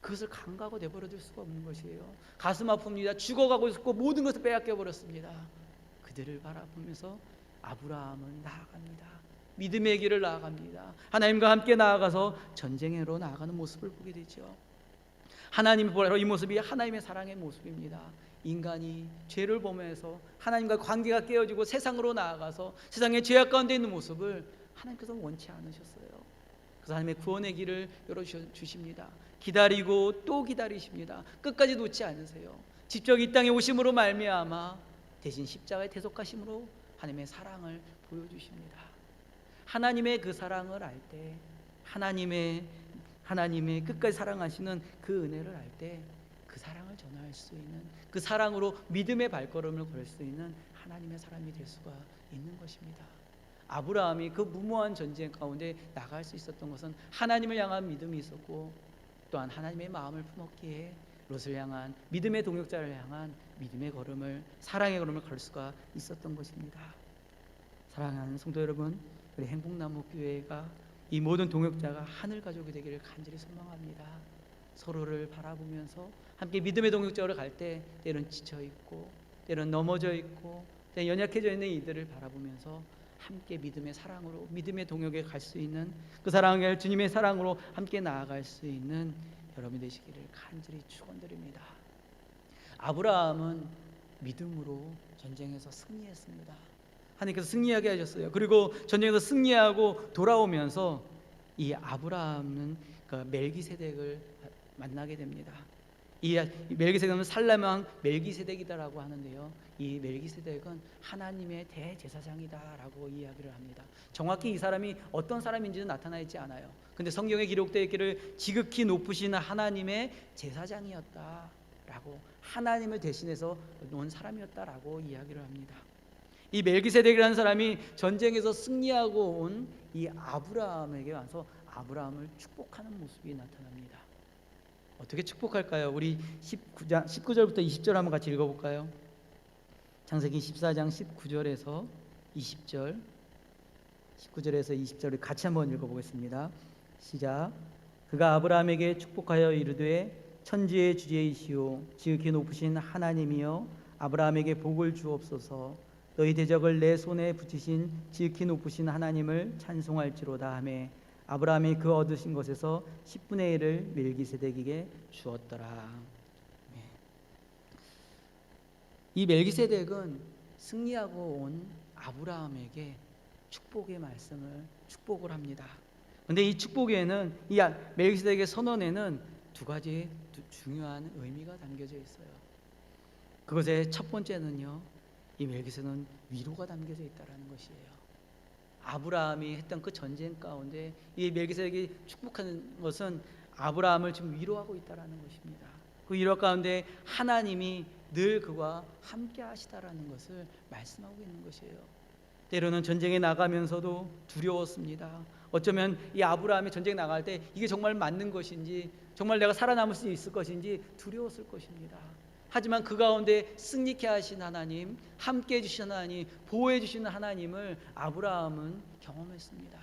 그것을 간과하고 내버려 둘 수가 없는 것이에요. 가슴 아픕니다. 죽어가고 있고 모든 것을 빼앗겨 버렸습니다. 그들을 바라보면서 아브라함은 나아갑니다. 믿음의 길을 나아갑니다. 하나님과 함께 나아가서 전쟁으로 나아가는 모습을 보게 되죠. 하나님 바로 이 모습이 하나님의 사랑의 모습입니다. 인간이 죄를 범해서 하나님과 관계가 깨어지고 세상으로 나아가서 세상의 죄악 가운데 있는 모습을 하나님께서 원치 않으셨어요. 그래서 하나님의 구원의 길을 열어주십니다. 기다리고 또 기다리십니다. 끝까지 놓지 않으세요. 직접 이 땅에 오심으로 말미암아 대신 십자가의 대속하심으로 하나님의 사랑을 보여주십니다. 하나님의 그 사랑을 알 때, 하나님의 끝까지 사랑하시는 그 은혜를 알 때 그 사랑을 전할 수 있는, 그 사랑으로 믿음의 발걸음을 걸 수 있는 하나님의 사람이 될 수가 있는 것입니다. 아브라함이 그 무모한 전쟁 가운데 나갈 수 있었던 것은 하나님을 향한 믿음이 있었고 또한 하나님의 마음을 품었기에 롯을 향한 믿음의 동역자를 향한 믿음의 걸음을, 사랑의 걸음을 걸 수가 있었던 것입니다. 사랑하는 성도 여러분, 우리 행복나무 교회가 이 모든 동역자가 하늘 가족이 되기를 간절히 소망합니다. 서로를 바라보면서 함께 믿음의 동역자로 갈 때 때론 지쳐있고 때론 넘어져 있고 때론 연약해져 있는 이들을 바라보면서 함께 믿음의 사랑으로 믿음의 동역에 갈 수 있는, 그 사랑을 주님의 사랑으로 함께 나아갈 수 있는 여러분 되시기를 간절히 축원드립니다. 아브라함은 믿음으로 전쟁에서 승리했습니다. 하나님께서 승리하게 하셨어요. 그리고 전쟁에서 승리하고 돌아오면서 이 아브라함은 그 멜기세덱을 만나게 됩니다. 이 멜기세덱은 살렘왕 멜기세덱이다라고 하는데요, 이 멜기세덱은 하나님의 대제사장이다라고 이야기를 합니다. 정확히 이 사람이 어떤 사람인지는 나타나 있지 않아요. 근데 성경에 기록되어 있기를 지극히 높으신 하나님의 제사장이었다라고, 하나님을 대신해서 놓은 사람이었다라고 이야기를 합니다. 이 멜기세덱이라는 사람이 전쟁에서 승리하고 온 이 아브라함에게 와서 아브라함을 축복하는 모습이 나타납니다. 어떻게 축복할까요? 우리 19절부터 20절 한번 같이 읽어볼까요? 창세기 14장 19절에서 20절, 19절에서 20절을 같이 한번 읽어보겠습니다. 시작. 그가 아브라함에게 축복하여 이르되 천지의 주제이시오 지극히 높으신 하나님이여 아브라함에게 복을 주옵소서. 너희 대적을 내 손에 붙이신 지극히 높으신 하나님을 찬송할지로다 하매 아브라함이 그 얻으신 것에서 10분의 1을 멜기세덱에게 주었더라. 이 멜기세덱은 승리하고 온 아브라함에게 축복의 말씀을 축복을 합니다. 그런데 이 축복에는, 이 멜기세덱의 선언에는 두 가지 중요한 의미가 담겨져 있어요. 그것의 첫 번째는요, 이 멜기세덱은 위로가 담겨져 있다는 것이에요. 아브라함이 했던 그 전쟁 가운데 이 멜기세덱이 축복하는 것은 아브라함을 지금 위로하고 있다는 것입니다. 그 위로 가운데 하나님이 늘 그와 함께 하시다라는 것을 말씀하고 있는 것이에요. 때로는 전쟁에 나가면서도 두려웠습니다. 어쩌면 이 아브라함이 전쟁에 나갈 때 이게 정말 맞는 것인지, 정말 내가 살아남을 수 있을 것인지 두려웠을 것입니다. 하지만 그 가운데 승리케 하신 하나님, 함께 해주신 하나님, 보호해 주시는 하나님을 아브라함은 경험했습니다.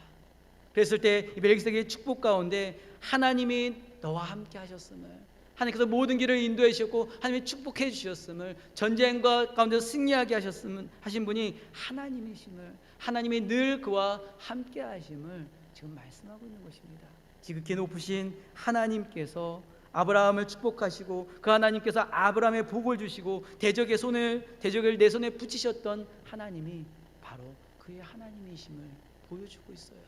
그랬을 때 이 멜기세덱의 축복 가운데 하나님이 너와 함께 하셨음을, 하나님께서 모든 길을 인도해 주셨고 하나님이 축복해 주셨음을, 전쟁과 가운데서 승리하게 하신 분이 하나님이심을, 하나님이 늘 그와 함께 하심을 지금 말씀하고 있는 것입니다. 지극히 높으신 하나님께서 아브라함을 축복하시고 그 하나님께서 아브라함의 복을 주시고 대적을 내 손에 붙이셨던 하나님이 바로 그의 하나님이심을 보여주고 있어요.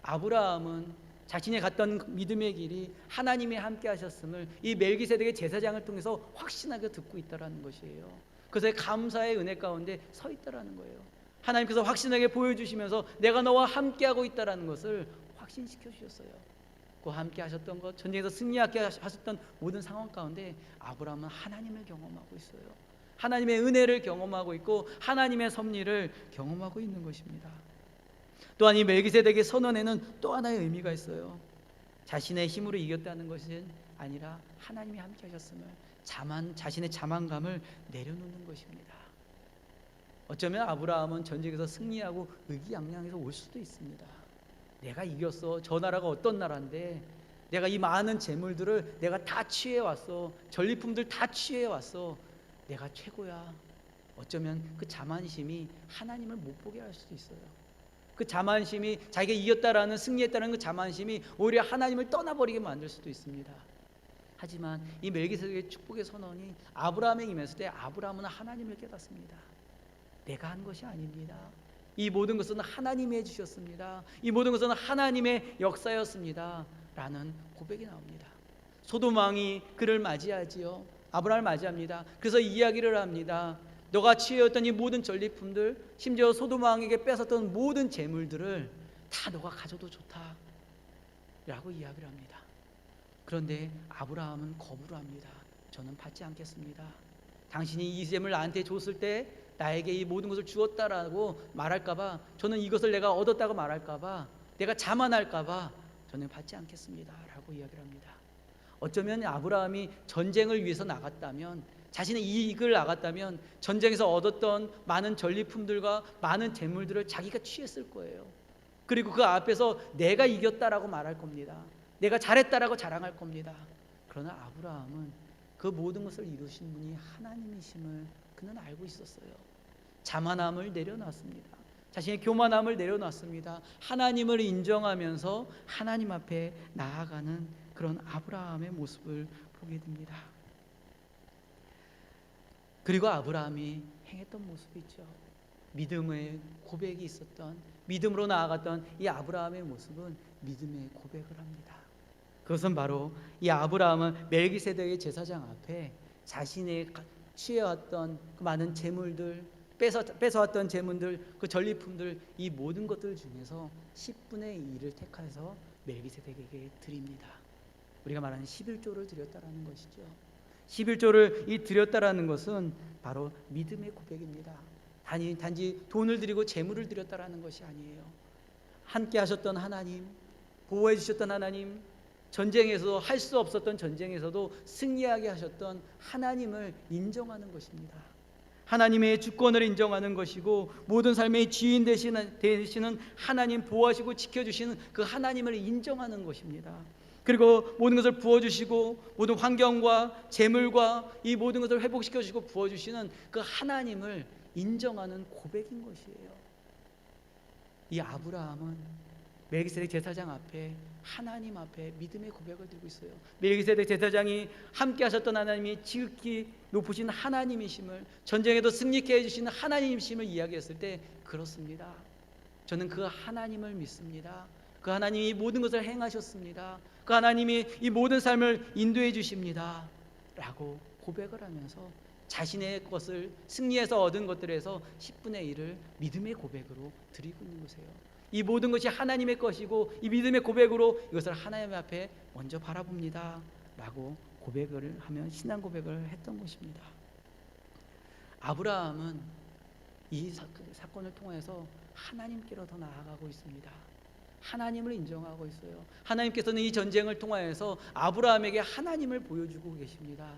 아브라함은 자신이 갔던 믿음의 길이 하나님이 함께 하셨음을 이 멜기세덱의 제사장을 통해서 확신하게 듣고 있다는 것이에요. 그래서 감사의 은혜 가운데 서 있다는 거예요. 하나님께서 확신하게 보여주시면서 내가 너와 함께하고 있다는 것을 확신시켜 주셨어요. 그와 함께 하셨던 것, 전쟁에서 승리하게 하셨던 모든 상황 가운데 아브라함은 하나님을 경험하고 있어요. 하나님의 은혜를 경험하고 있고 하나님의 섭리를 경험하고 있는 것입니다. 또한 이 멜기세덱의 선언에는 또 하나의 의미가 있어요. 자신의 힘으로 이겼다는 것은 아니라 하나님이 함께 하셨음을, 자신의 자만감을 내려놓는 것입니다. 어쩌면 아브라함은 전쟁에서 승리하고 의기양양해서 올 수도 있습니다. 내가 이겼어. 저 나라가 어떤 나라인데 내가 이 많은 재물들을 내가 다 취해왔어. 전리품들 다 취해왔어. 내가 최고야. 어쩌면 그 자만심이 하나님을 못 보게 할 수도 있어요. 그 자만심이, 자기가 이겼다라는, 승리했다는 그 자만심이 오히려 하나님을 떠나버리게 만들 수도 있습니다. 하지만 이 멜기세덱의 축복의 선언이 아브라함에게 임했을 때 아브라함은 하나님을 깨닫습니다. 내가 한 것이 아닙니다. 이 모든 것은 하나님이 해주셨습니다. 이 모든 것은 하나님의 역사였습니다. 라는 고백이 나옵니다. 소돔 왕이 그를 맞이하지요. 아브라함을 맞이합니다. 그래서 이야기를 합니다. 너가 취해왔던 이 모든 전리품들, 심지어 소돔 왕에게 뺏었던 모든 재물들을 다 너가 가져도 좋다 라고 이야기를 합니다. 그런데 아브라함은 거부를 합니다. 저는 받지 않겠습니다. 당신이 이 재물 나한테 줬을 때 나에게 이 모든 것을 주었다라고 말할까봐, 저는 이것을 내가 얻었다고 말할까봐, 내가 자만할까봐 저는 받지 않겠습니다 라고 이야기를 합니다. 어쩌면 아브라함이 전쟁을 위해서 나갔다면, 자신의 이익을 나갔다면 전쟁에서 얻었던 많은 전리품들과 많은 재물들을 자기가 취했을 거예요. 그리고 그 앞에서 내가 이겼다라고 말할 겁니다. 내가 잘했다라고 자랑할 겁니다. 그러나 아브라함은 그 모든 것을 이루신 분이 하나님이심을 그는 알고 있었어요. 자만함을 내려놨습니다. 자신의 교만함을 내려놨습니다. 하나님을 인정하면서 하나님 앞에 나아가는 그런 아브라함의 모습을 보게 됩니다. 그리고 아브라함이 행했던 모습이 있죠. 믿음의 고백이 있었던, 믿음으로 나아갔던 이 아브라함의 모습은 믿음의 고백을 합니다. 그것은 바로 이 아브라함은 멜기세덱의 제사장 앞에 자신의 취해왔던 그 많은 재물들, 뺏어왔던 재물들, 그 전리품들, 이 모든 것들 중에서 10분의 1을 택해서 멜기세덱에게 드립니다. 우리가 말하는 11조를 드렸다라는 것이죠. 11조를 드렸다라는 것은 바로 믿음의 고백입니다. 단지 돈을 드리고 재물을 드렸다라는 것이 아니에요. 함께 하셨던 하나님, 보호해 주셨던 하나님, 전쟁에서 할 수 없었던 전쟁에서도 승리하게 하셨던 하나님을 인정하는 것입니다. 하나님의 주권을 인정하는 것이고, 모든 삶의 주인 되시는 하나님, 보호하시고 지켜주시는 그 하나님을 인정하는 것입니다. 그리고 모든 것을 부어주시고 모든 환경과 재물과 이 모든 것을 회복시켜주시고 부어주시는 그 하나님을 인정하는 고백인 것이에요. 이 아브라함은 멜기세덱 제사장 앞에, 하나님 앞에 믿음의 고백을 들고 있어요. 멜기세덱 제사장이 함께 하셨던 하나님이 지극히 높으신 하나님이심을, 전쟁에도 승리케 해주시는 하나님이심을 이야기했을 때, 그렇습니다. 저는 그 하나님을 믿습니다. 그 하나님이 모든 것을 행하셨습니다. 그 하나님이 이 모든 삶을 인도해 주십니다 라고 고백을 하면서 자신의 것을, 승리해서 얻은 것들에서 10분의 1을 믿음의 고백으로 드리고 있는 것이에요. 이 모든 것이 하나님의 것이고 이 믿음의 고백으로 이것을 하나님 앞에 먼저 바라봅니다 라고 고백을 하면 신앙 고백을 했던 것입니다. 아브라함은 이 사건을 통해서 하나님께로 더 나아가고 있습니다. 하나님을 인정하고 있어요. 하나님께서는 이 전쟁을 통하여서 아브라함에게 하나님을 보여주고 계십니다.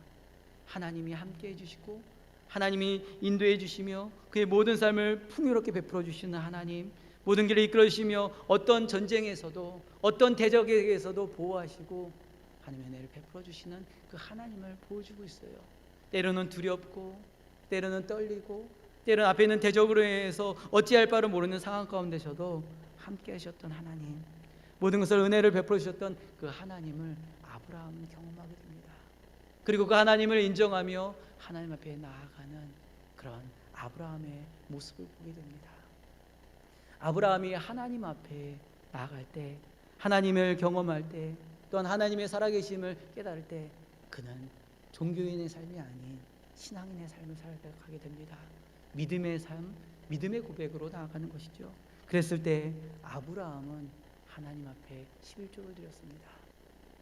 하나님이 함께 해주시고 하나님이 인도해 주시며 그의 모든 삶을 풍요롭게 베풀어 주시는 하나님, 모든 길을 이끌어 주시며 어떤 전쟁에서도 어떤 대적에게서도 보호하시고 하나님의 은혜를 베풀어 주시는 그 하나님을 보여주고 있어요. 때로는 두렵고 때로는 떨리고 때로는 앞에 있는 대적으로 인해서 어찌할 바를 모르는 상황 가운데서도 함께 하셨던 하나님, 모든 것을 은혜를 베풀어 주셨던 그 하나님을 아브라함은 경험하게 됩니다. 그리고 그 하나님을 인정하며 하나님 앞에 나아가는 그런 아브라함의 모습을 보게 됩니다. 아브라함이 하나님 앞에 나아갈 때, 하나님을 경험할 때, 또한 하나님의 살아계심을 깨달을 때 그는 종교인의 삶이 아닌 신앙인의 삶을 살아가게 됩니다. 믿음의 삶, 믿음의 고백으로 나아가는 것이죠. 그랬을 때 아브라함은 하나님 앞에 11조를 드렸습니다.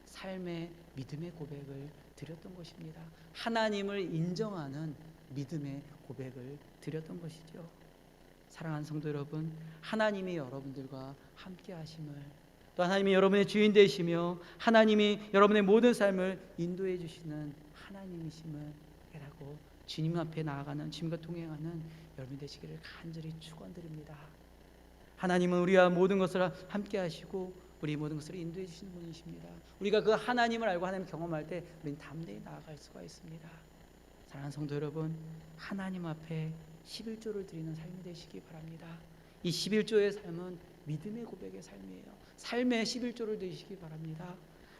삶의 믿음의 고백을 드렸던 것입니다. 하나님을 인정하는 믿음의 고백을 드렸던 것이죠. 사랑하는 성도 여러분, 하나님이 여러분들과 함께 하심을, 또 하나님이 여러분의 주인 되시며 하나님이 여러분의 모든 삶을 인도해 주시는 하나님이심을 깨닫고 주님 앞에 나아가는, 주님과 동행하는 여러분 되시기를 간절히 축원드립니다. 하나님은 우리와 모든 것을 함께 하시고 우리 모든 것을 인도해 주시는 분이십니다. 우리가 그 하나님을 알고 하나님을 경험할 때 우리는 담대히 나아갈 수가 있습니다. 사랑하는 성도 여러분, 하나님 앞에 11조를 드리는 삶이 되시기 바랍니다. 이 11조의 삶은 믿음의 고백의 삶이에요. 삶의 11조를 드리시기 바랍니다.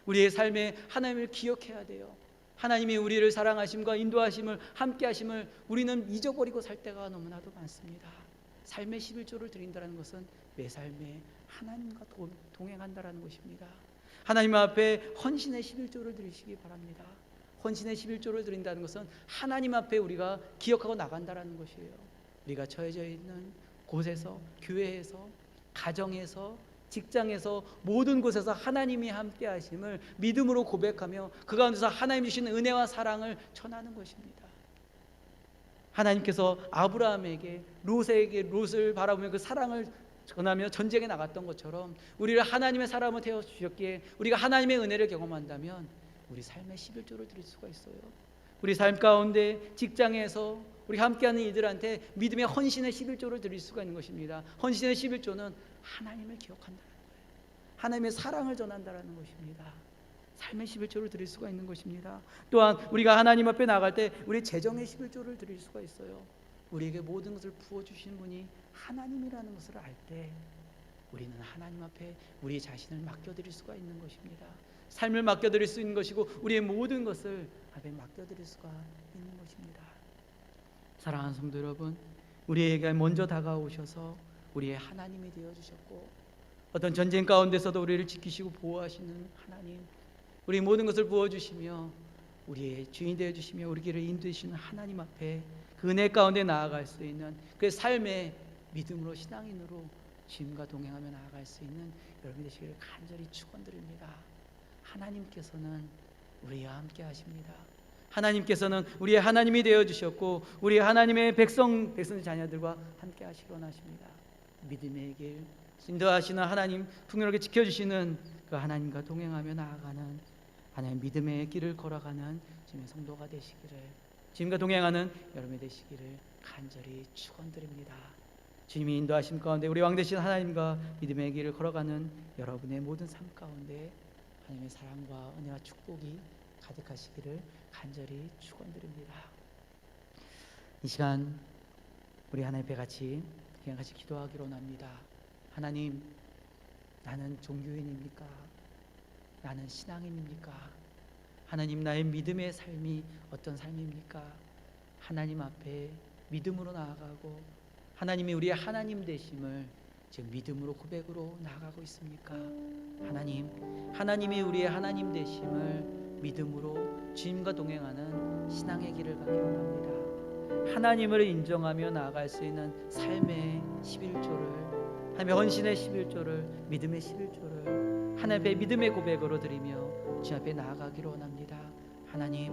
우리의 삶에 하나님을 기억해야 돼요. 하나님이 우리를 사랑하심과 인도하심을, 함께 하심을 우리는 잊어버리고 살 때가 너무나도 많습니다. 삶의 11조를 드린다는 것은 내 삶에 하나님과 동행한다는 것입니다. 하나님 앞에 헌신의 11조를 드리시기 바랍니다. 헌신의 11조를 드린다는 것은 하나님 앞에 우리가 기억하고 나간다는 것이에요. 우리가 처해져 있는 곳에서, 교회에서, 가정에서, 직장에서, 모든 곳에서 하나님이 함께 하심을 믿음으로 고백하며 그 가운데서 하나님 주시는 은혜와 사랑을 전하는 것입니다. 하나님께서 아브라함에게, 롯을 바라보며 그 사랑을 전하며 전쟁에 나갔던 것처럼 우리를 하나님의 사람을 되어 주셨기에 우리가 하나님의 은혜를 경험한다면 우리 삶의 11조를 드릴 수가 있어요. 우리 삶 가운데, 직장에서 우리 함께하는 이들한테 믿음의 헌신의 11조를 드릴 수가 있는 것입니다. 헌신의 11조는 하나님을 기억한다는 거예요. 하나님의 사랑을 전한다는 것입니다. 삶의 11조를 드릴 수가 있는 것입니다. 또한 우리가 하나님 앞에 나갈 때 우리 재정의 11조를 드릴 수가 있어요. 우리에게 모든 것을 부어주신 분이 하나님이라는 것을 알 때 우리는 하나님 앞에 우리 자신을 맡겨드릴 수가 있는 것입니다. 삶을 맡겨드릴 수 있는 것이고 우리의 모든 것을 앞에 맡겨드릴 수가 있는 것입니다. 사랑하는 성도 여러분, 우리에게 먼저 다가오셔서 우리의 하나님이 되어주셨고 어떤 전쟁 가운데서도 우리를 지키시고 보호하시는 하나님, 우리 모든 것을 부어주시며 우리의 주인 되어주시며 우리 길을 인도해주시는 하나님 앞에 그 은혜 가운데 나아갈 수 있는 그 삶의 믿음으로, 신앙인으로 주님과 동행하며 나아갈 수 있는 여러분 되시기를 간절히 축원드립니다. 하나님께서는 우리와 함께 하십니다. 하나님께서는 우리의 하나님이 되어주셨고 우리 하나님의 백성 자녀들과 함께 하시기 원하십니다. 믿음의 길 인도하시는 하나님, 풍요롭게 지켜주시는 그 하나님과 동행하며 나아가는 하나님 믿음의 길을 걸어가는 주님의 성도가 되시기를, 주님과 동행하는 여러분이 되시기를 간절히 축원드립니다. 주님이 인도하심 가운데 우리 왕 되신 하나님과 믿음의 길을 걸어가는 여러분의 모든 삶 가운데 하나님의 사랑과 은혜와 축복이 가득하시기를 간절히 축원드립니다. 이 시간 우리 하나님 앞에 같이 기도하기로 합니다. 하나님, 나는 종교인입니까? 나는 신앙인입니까? 하나님, 나의 믿음의 삶이 어떤 삶입니까? 하나님 앞에 믿음으로 나아가고 하나님이 우리의 하나님 되심을 지금 믿음으로 고백으로 나아가고 있습니까? 하나님, 하나님이 우리의 하나님 되심을 믿음으로 주님과 동행하는 신앙의 길을 가기로 합니다. 하나님을 인정하며 나아갈 수 있는 삶의 11조를, 하나님의 헌신의 11조를, 믿음의 11조를 하나님 앞에 믿음의 고백으로 드리며 주님 앞에 나아가기로 원합니다. 하나님,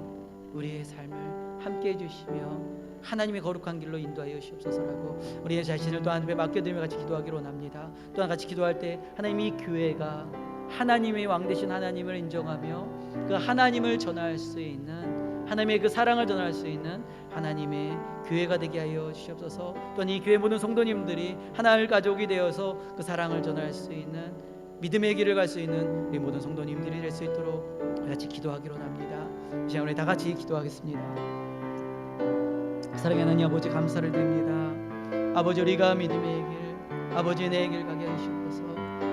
우리의 삶을 함께 해주시며 하나님의 거룩한 길로 인도하여 주옵소서라고 우리의 자신을 또 하나님 앞에 맡겨드리며 같이 기도하기로 원합니다. 또한 같이 기도할 때 하나님, 이 교회가 하나님의 왕 되신 하나님을 인정하며 그 하나님을 전할 수 있는, 하나님의 그 사랑을 전할 수 있는 하나님의 교회가 되게 하여 주시옵소서. 또한 이 교회 모든 성도님들이 하나님을 가족이 되어서 그 사랑을 전할 수 있는 믿음의 길을 갈 수 있는 우리 모든 성도님들이 될 수 있도록 같이 기도하기로 합니다. 이 시간 우리 다 같이 기도하겠습니다. 사랑의 하나님 아버지, 감사를 드립니다. 아버지, 우리가 믿음의 길, 아버지 내 길 가게 하시옵소서.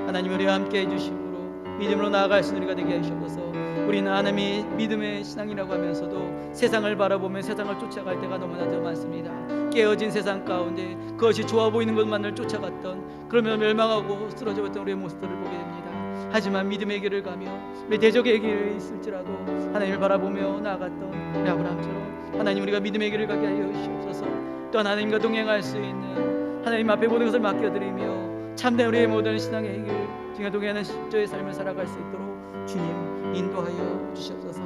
하나님, 우리와 함께 해주심으로 믿음으로 나아갈 수 있는 우리가 되게 하시옵소서. 우리는 하나님이 믿음의 신앙이라고 하면서도 세상을 바라보며 세상을 쫓아갈 때가 너무나도 많습니다. 깨어진 세상 가운데 그것이 좋아 보이는 것만을 쫓아갔던, 그러면 멸망하고 쓰러져 버렸던 우리의 모습들을 보게 됩니다. 하지만 믿음의 길을 가며 우리 대적의 길에 있을지라도 하나님을 바라보며 나아갔던 우리 아브라함처럼 하나님, 우리가 믿음의 길을 가게 하여 주시옵소서. 또한 하나님과 동행할 수 있는 하나님 앞에 모든 것을 맡겨드리며 참된 우리의 모든 신앙의 길, 주님과 동행하는 십조의 삶을 살아갈 수 있도록 주님 인도하여 주시옵소서.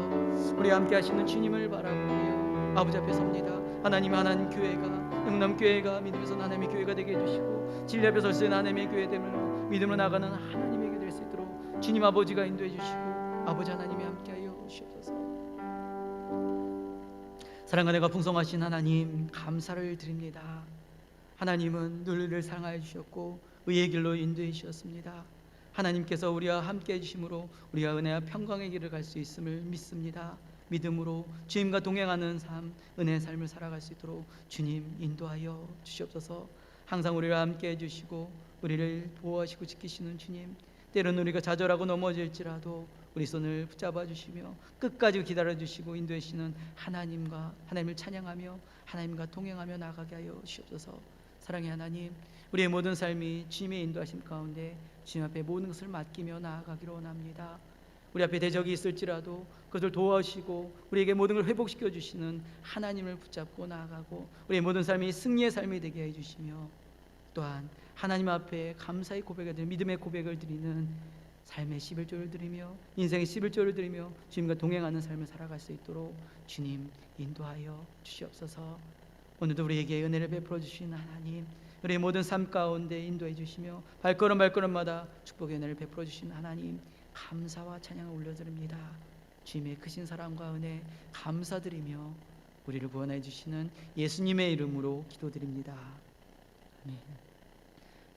우리와 함께 하시는 주님을 바라보며 아버지 앞에 섭니다. 하나님 교회가 영남교회가 믿음에서 하나님의 교회가 되게 해주시고 진리 앞에 설 수 있는 하나님의 교회 되므로 믿음으로 나가는 하나님의 교회 될 수 있도록 주님 아버지가 인도해 주시고 아버지 하나님이 함께하여 주시옵소서. 사랑과 내가 풍성하신 하나님 감사를 드립니다. 하나님은 늘 우리를 사랑하여 주셨고 의의 길로 인도해 주셨습니다. 하나님께서 우리와 함께 해주심으로 우리가 은혜와 평강의 길을 갈 수 있음을 믿습니다. 믿음으로 주님과 동행하는 삶, 은혜의 삶을 살아갈 수 있도록 주님 인도하여 주시옵소서. 항상 우리와 함께 해주시고 우리를 보호하시고 지키시는 주님, 때로는 우리가 좌절하고 넘어질지라도 우리 손을 붙잡아 주시며 끝까지 기다려 주시고 인도해 주시는 하나님을 찬양하며 하나님과 동행하며 나아가게 하여 주시옵소서. 사랑의 하나님, 우리의 모든 삶이 주님의 인도하심 가운데 주님 앞에 모든 것을 맡기며 나아가기를 원합니다. 우리 앞에 대적이 있을지라도 그것을 도와주시고 우리에게 모든 걸 회복시켜 주시는 하나님을 붙잡고 나아가고 우리의 모든 삶이 승리의 삶이 되게 해주시며 또한 하나님 앞에 감사의 고백을 드리며 믿음의 고백을 드리는 삶의 11조를 드리며 인생의 11조를 드리며 주님과 동행하는 삶을 살아갈 수 있도록 주님 인도하여 주시옵소서. 오늘도 우리에게 은혜를 베풀어 주신 하나님, 우리의 모든 삶 가운데 인도해 주시며 발걸음마다 축복의 은혜를 베풀어 주신 하나님, 감사와 찬양을 올려드립니다. 주님의 크신 사랑과 은혜 감사드리며 우리를 구원해 주시는 예수님의 이름으로 기도드립니다. 아멘.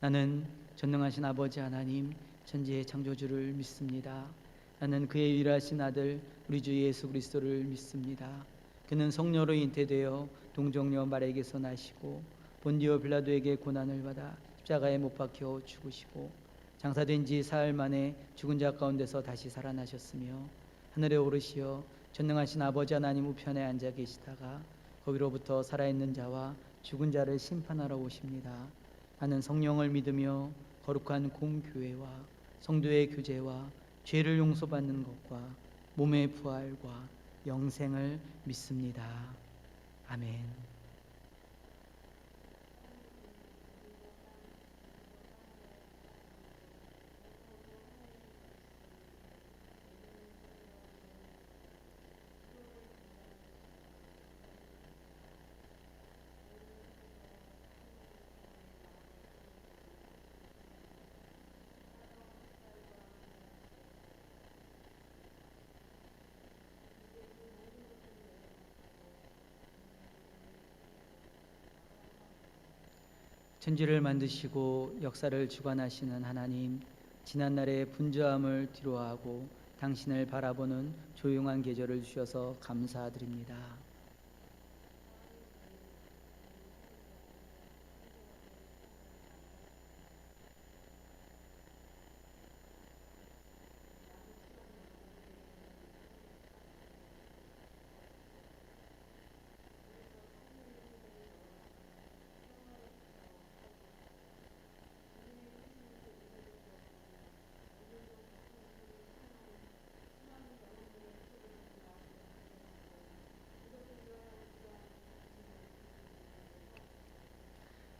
나는 전능하신 아버지 하나님, 천지의 창조주를 믿습니다. 나는 그의 유일하신 아들 우리 주 예수 그리스도를 믿습니다. 그는 성령으로 잉태되어 동정녀 마리아에게서 나시고 본디오 빌라도에게 고난을 받아 십자가에 못 박혀 죽으시고 장사된 지 사흘 만에 죽은 자 가운데서 다시 살아나셨으며 하늘에 오르시어 전능하신 아버지 하나님 우편에 앉아 계시다가 거기로부터 살아있는 자와 죽은 자를 심판하러 오십니다. 나는 성령을 믿으며 거룩한 공교회와 성도의 교제와 죄를 용서받는 것과 몸의 부활과 영생을 믿습니다. 아멘. 천지를 만드시고 역사를 주관하시는 하나님, 지난날의 분주함을 뒤로하고 당신을 바라보는 조용한 계절을 주셔서 감사드립니다.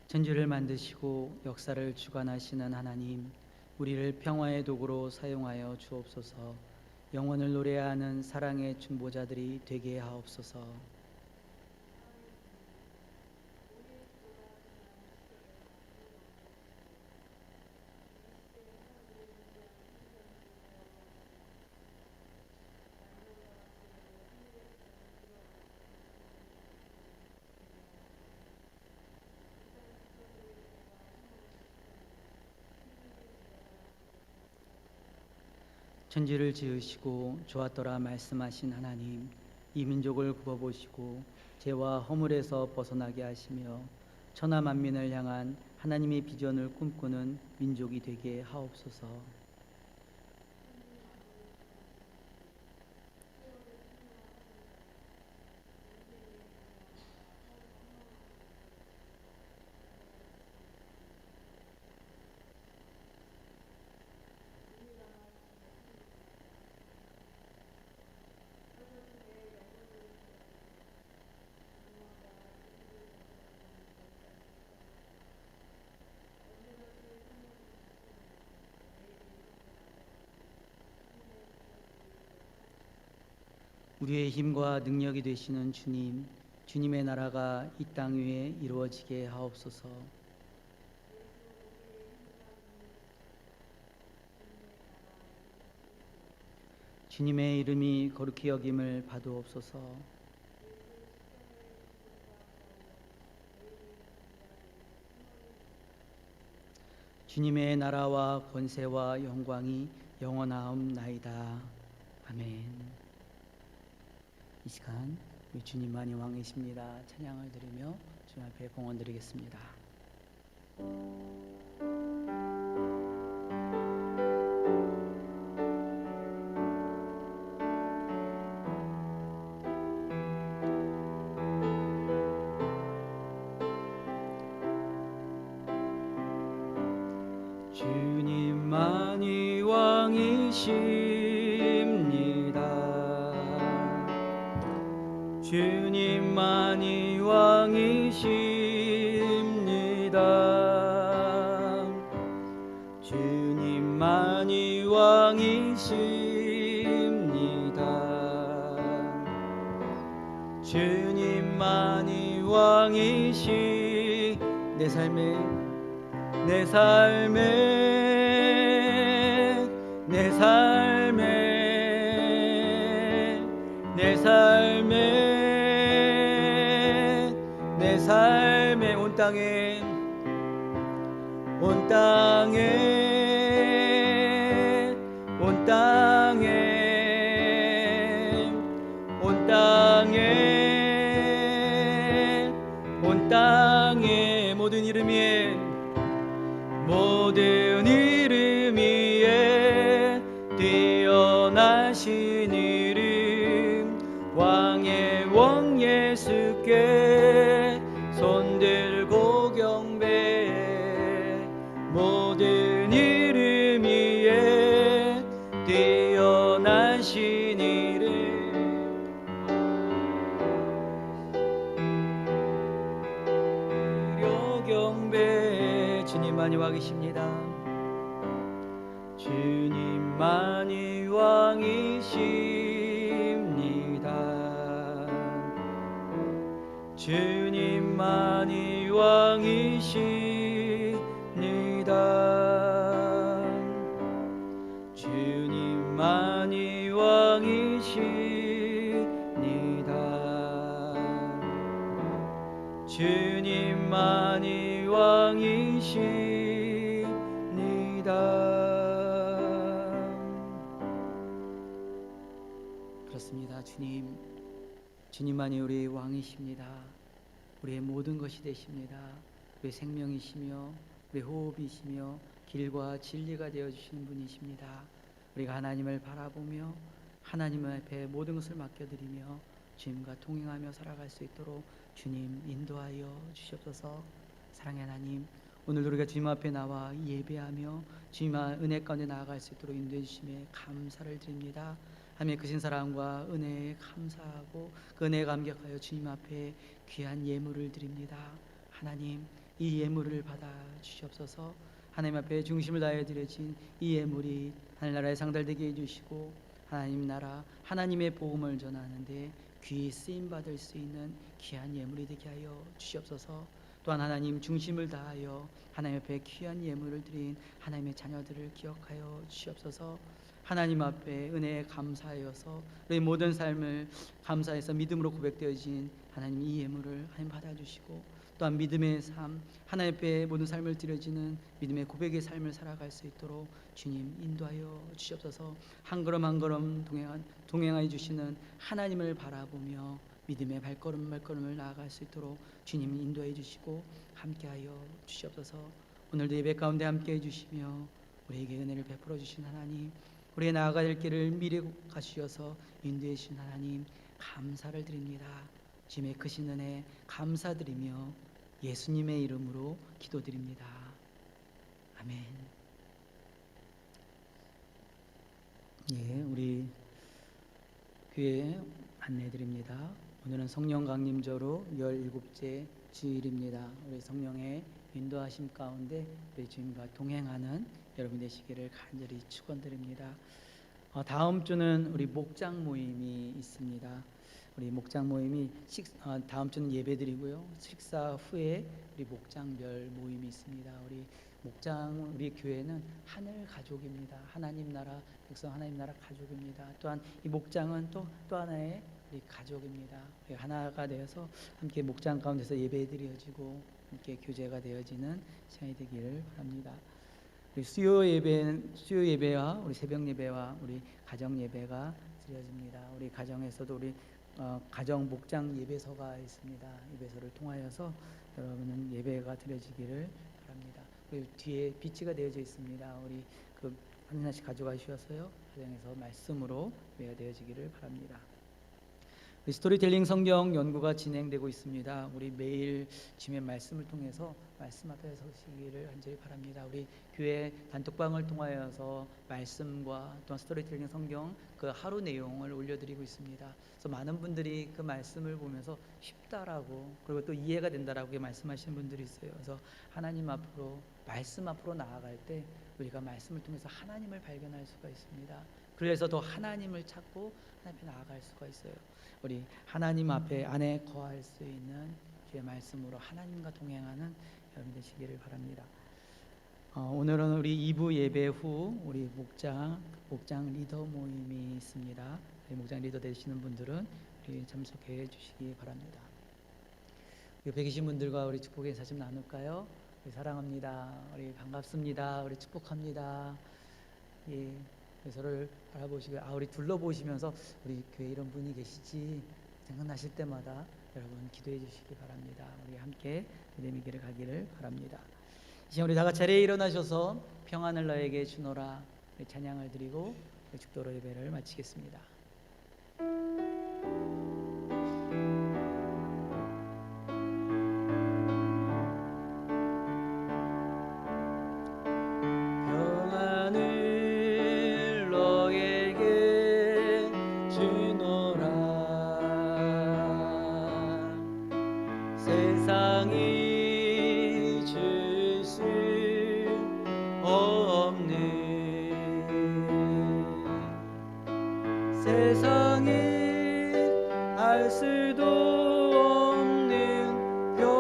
천지를 만드시고 역사를 주관하시는 하나님, 우리를 평화의 도구로 사용하여 주옵소서. 영원을 노래하는 사랑의 중보자들이 되게 하옵소서. 천지를 지으시고 좋았더라 말씀하신 하나님, 이 민족을 굽어보시고 죄와 허물에서 벗어나게 하시며 천하 만민을 향한 하나님의 비전을 꿈꾸는 민족이 되게 하옵소서. 우리의 힘과 능력이 되시는 주님, 주님의 나라가 이 땅 위에 이루어지게 하옵소서. 주님의 이름이 거룩히 여김을 받으옵소서. 주님의 나라와 권세와 영광이 영원하옵나이다. 아멘. 이 시간 우리 주님만이 왕이십니다 찬양을 드리며 주님 앞에 봉헌 드리겠습니다. 주님만이 왕이십니다. 주님만이 왕이십니다. 주님만이 왕이십니다. 주님만이 왕이시 내 삶의 내 삶의 내 삶의 내 삶의 내 삶의 온 땅에 온 땅에 온 땅에 온 땅에 온 땅에 모든 이름 위에 모든 이름 위에 뛰어나신 이름 왕의 왕 예수께 손들고 경배해 모든 이름 위에 뛰어나신 이름 경배해 주님만이 왕이십니다. 주님만이 왕이십니다. 주님만이 왕이십니다. 주님만이 왕이십니다. 주님만이 왕이십니다. 그렇습니다. 주님만이 우리 왕이십니다. 우리의 모든 것이 되십니다. 우리의 생명이시며 우리의 호흡이시며 길과 진리가 되어주시는 분이십니다. 우리가 하나님을 바라보며 하나님 앞에 모든 것을 맡겨드리며 주님과 동행하며 살아갈 수 있도록 주님 인도하여 주시옵소서. 사랑의 하나님, 오늘도 우리가 주님 앞에 나와 예배하며 주님 은혜 가운데 나아갈 수 있도록 인도해 주심에 감사를 드립니다. 하나님의 크신 사랑과 은혜에 감사하고 그 은혜에 감격하여 주님 앞에 귀한 예물을 드립니다. 하나님, 이 예물을 받아 주시옵소서. 하나님 앞에 중심을 다해 드려진 이 예물이 하늘나라에 상달되게 해주시고 하나님 나라 하나님의 복음을 전하는데 귀히 쓰임받을 수 있는 귀한 예물이 되게 하여 주시옵소서. 또한 하나님 중심을 다하여 하나님 앞에 귀한 예물을 드린 하나님의 자녀들을 기억하여 주시옵소서. 하나님 앞에 은혜에 감사하여서 우리 모든 삶을 감사해서 믿음으로 고백되어진 하나님 이 예물을 하나님 받아주시고 또한 믿음의 삶 하나님 앞에 모든 삶을 드려지는 믿음의 고백의 삶을 살아갈 수 있도록 주님 인도하여 주시옵소서. 한 걸음 한 걸음 동행하여 주시는 하나님을 바라보며 믿음의 발걸음을 나아갈 수 있도록 주님 인도해 주시고 함께하여 주시옵소서. 오늘도 예배 가운데 함께해 주시며 우리에게 은혜를 베풀어 주신 하나님, 우리의 나아갈 길을 미리 가주셔서 인도해 주신 하나님 감사를 드립니다. 주님의 크신 은혜 감사드리며 예수님의 이름으로 기도드립니다. 아멘. 예, 우리 교회 안내드립니다. 오늘은 성령 강림절로 17째 주일입니다. 우리 성령의 인도하심 가운데 우리 주님과 동행하는 여러분 되시기를 간절히 축원드립니다. 다음 주는 우리 목장 모임이 있습니다. 우리 목장 모임이 다음 주는 예배드리고요. 식사 후에 우리 목장별 모임이 있습니다. 우리 교회는 하늘 가족입니다. 하나님 나라 백성, 하나님 나라 가족입니다. 또한 이 목장은 또 하나의 우리 가족입니다. 우리 하나가 되어서 함께 목장 가운데서 예배드려지고 함께 교제가 되어지는 시간이 되기를 바랍니다. 우리 수요 예배와 우리 새벽 예배와 우리 가정 예배가 드려집니다. 우리 가정에서도 우리 가정 목장 예배소가 있습니다. 예배소를 통하여서 여러분은 예배가 드려지기를 바랍니다. 그리고 뒤에 비치가 되어져 있습니다. 우리 하나씩 가져가셔서요, 가정에서 말씀으로 예배가 되어지기를 바랍니다. 스토리텔링 성경 연구가 진행되고 있습니다. 우리 매일 주님의 말씀을 통해서 말씀 앞에 서시기를 간절히 바랍니다. 우리 교회 단톡방을 통하여서 말씀과 또 스토리텔링 성경 그 하루 내용을 올려드리고 있습니다. 그래서 많은 분들이 그 말씀을 보면서 쉽다라고 그리고 또 이해가 된다라고 말씀하시는 분들이 있어요. 그래서 하나님 앞으로 말씀 앞으로 나아갈 때 우리가 말씀을 통해서 하나님을 발견할 수가 있습니다. 그래서 더 하나님을 찾고 하나님 앞에 나아갈 수가 있어요. 우리 하나님 안에 거할 수 있는 주의 말씀으로 하나님과 동행하는 여러분 되시기를 바랍니다. 오늘은 우리 2부 예배 후 우리 목장 리더 모임이 있습니다. 목장 리더 되시는 분들은 우리 참석해 주시기 바랍니다. 옆에 계신 분들과 우리 축복의 인사 좀 나눌까요? 우리 사랑합니다. 우리 반갑습니다. 우리 축복합니다. 예. 서로를 바라보시고 우리 둘러보시면서 우리 교회 이런 분이 계시지 생각나실 때마다 여러분 기도해 주시기 바랍니다. 우리 함께 믿음의 길을 가기를 바랍니다. 이제 우리 다 같이 자리에 일어나셔서 평안을 너에게 주노라 찬양을 드리고 축도로 예배를 마치겠습니다. 세상이 줄 수 없는 세상이 알 수도 없는 평안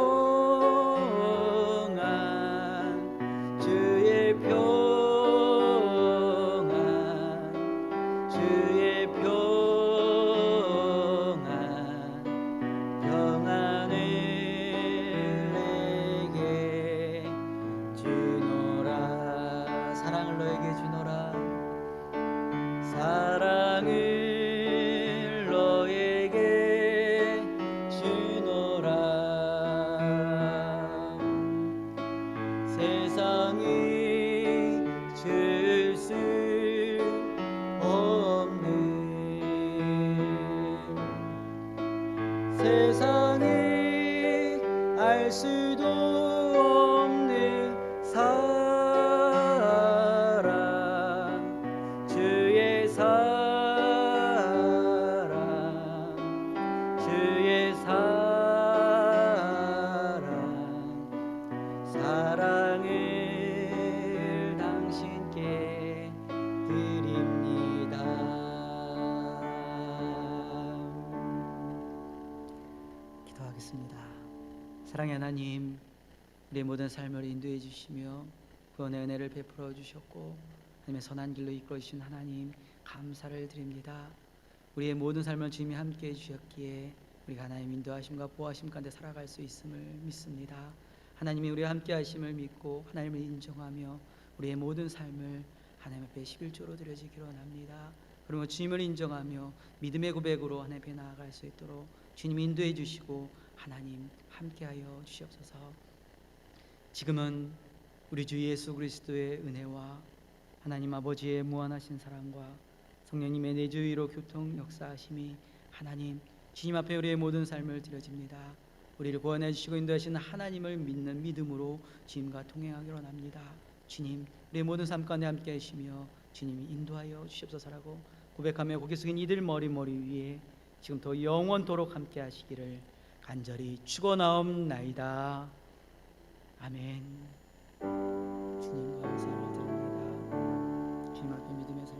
주의 평안 주의 평안을 사랑을 너에게 주노라 사랑을 너에게 주노라 세상이 줄 수 없는 세상이 알 수도 없는 주의 사랑을 당신께 드립니다. 기도하겠습니다. 사랑의 하나님, 우리의 모든 삶을 인도해 주시며 구원의 은혜를 베풀어 주셨고 하나님의 선한 길로 이끌어 주신 하나님 감사를 드립니다. 우리의 모든 삶을 주님이 함께해 주셨기에 우리가 하나님 인도하심과 보호하심 가운데 살아갈 수 있음을 믿습니다. 하나님이 우리와 함께 하심을 믿고 하나님을 인정하며 우리의 모든 삶을 하나님 앞에 11조로 드려지기로 원합니다. 그러면 주님을 인정하며 믿음의 고백으로 하나님 앞에 나아갈 수 있도록 주님 인도해 주시고 하나님 함께하여 주시옵소서. 지금은 우리 주 예수 그리스도의 은혜와 하나님 아버지의 무한하신 사랑과 성령님의 내주 위로 교통 역사하심이 하나님 주님 앞에 우리의 모든 삶을 드려집니다. 우리를 구원해 주시고 인도하시는 하나님을 믿는 믿음으로 주님과 동행하기로 합니다. 주님, 우리의 모든 삶 가운데 함께 하시며 주님이 인도하여 주시옵소서라고 고백하며 고개 숙인 이들 머리 위에 지금부터 영원토록 함께 하시기를 간절히 축원하옵나이다. 아멘. 주님 감사를 드립니다. 주님 앞에 믿음의 삶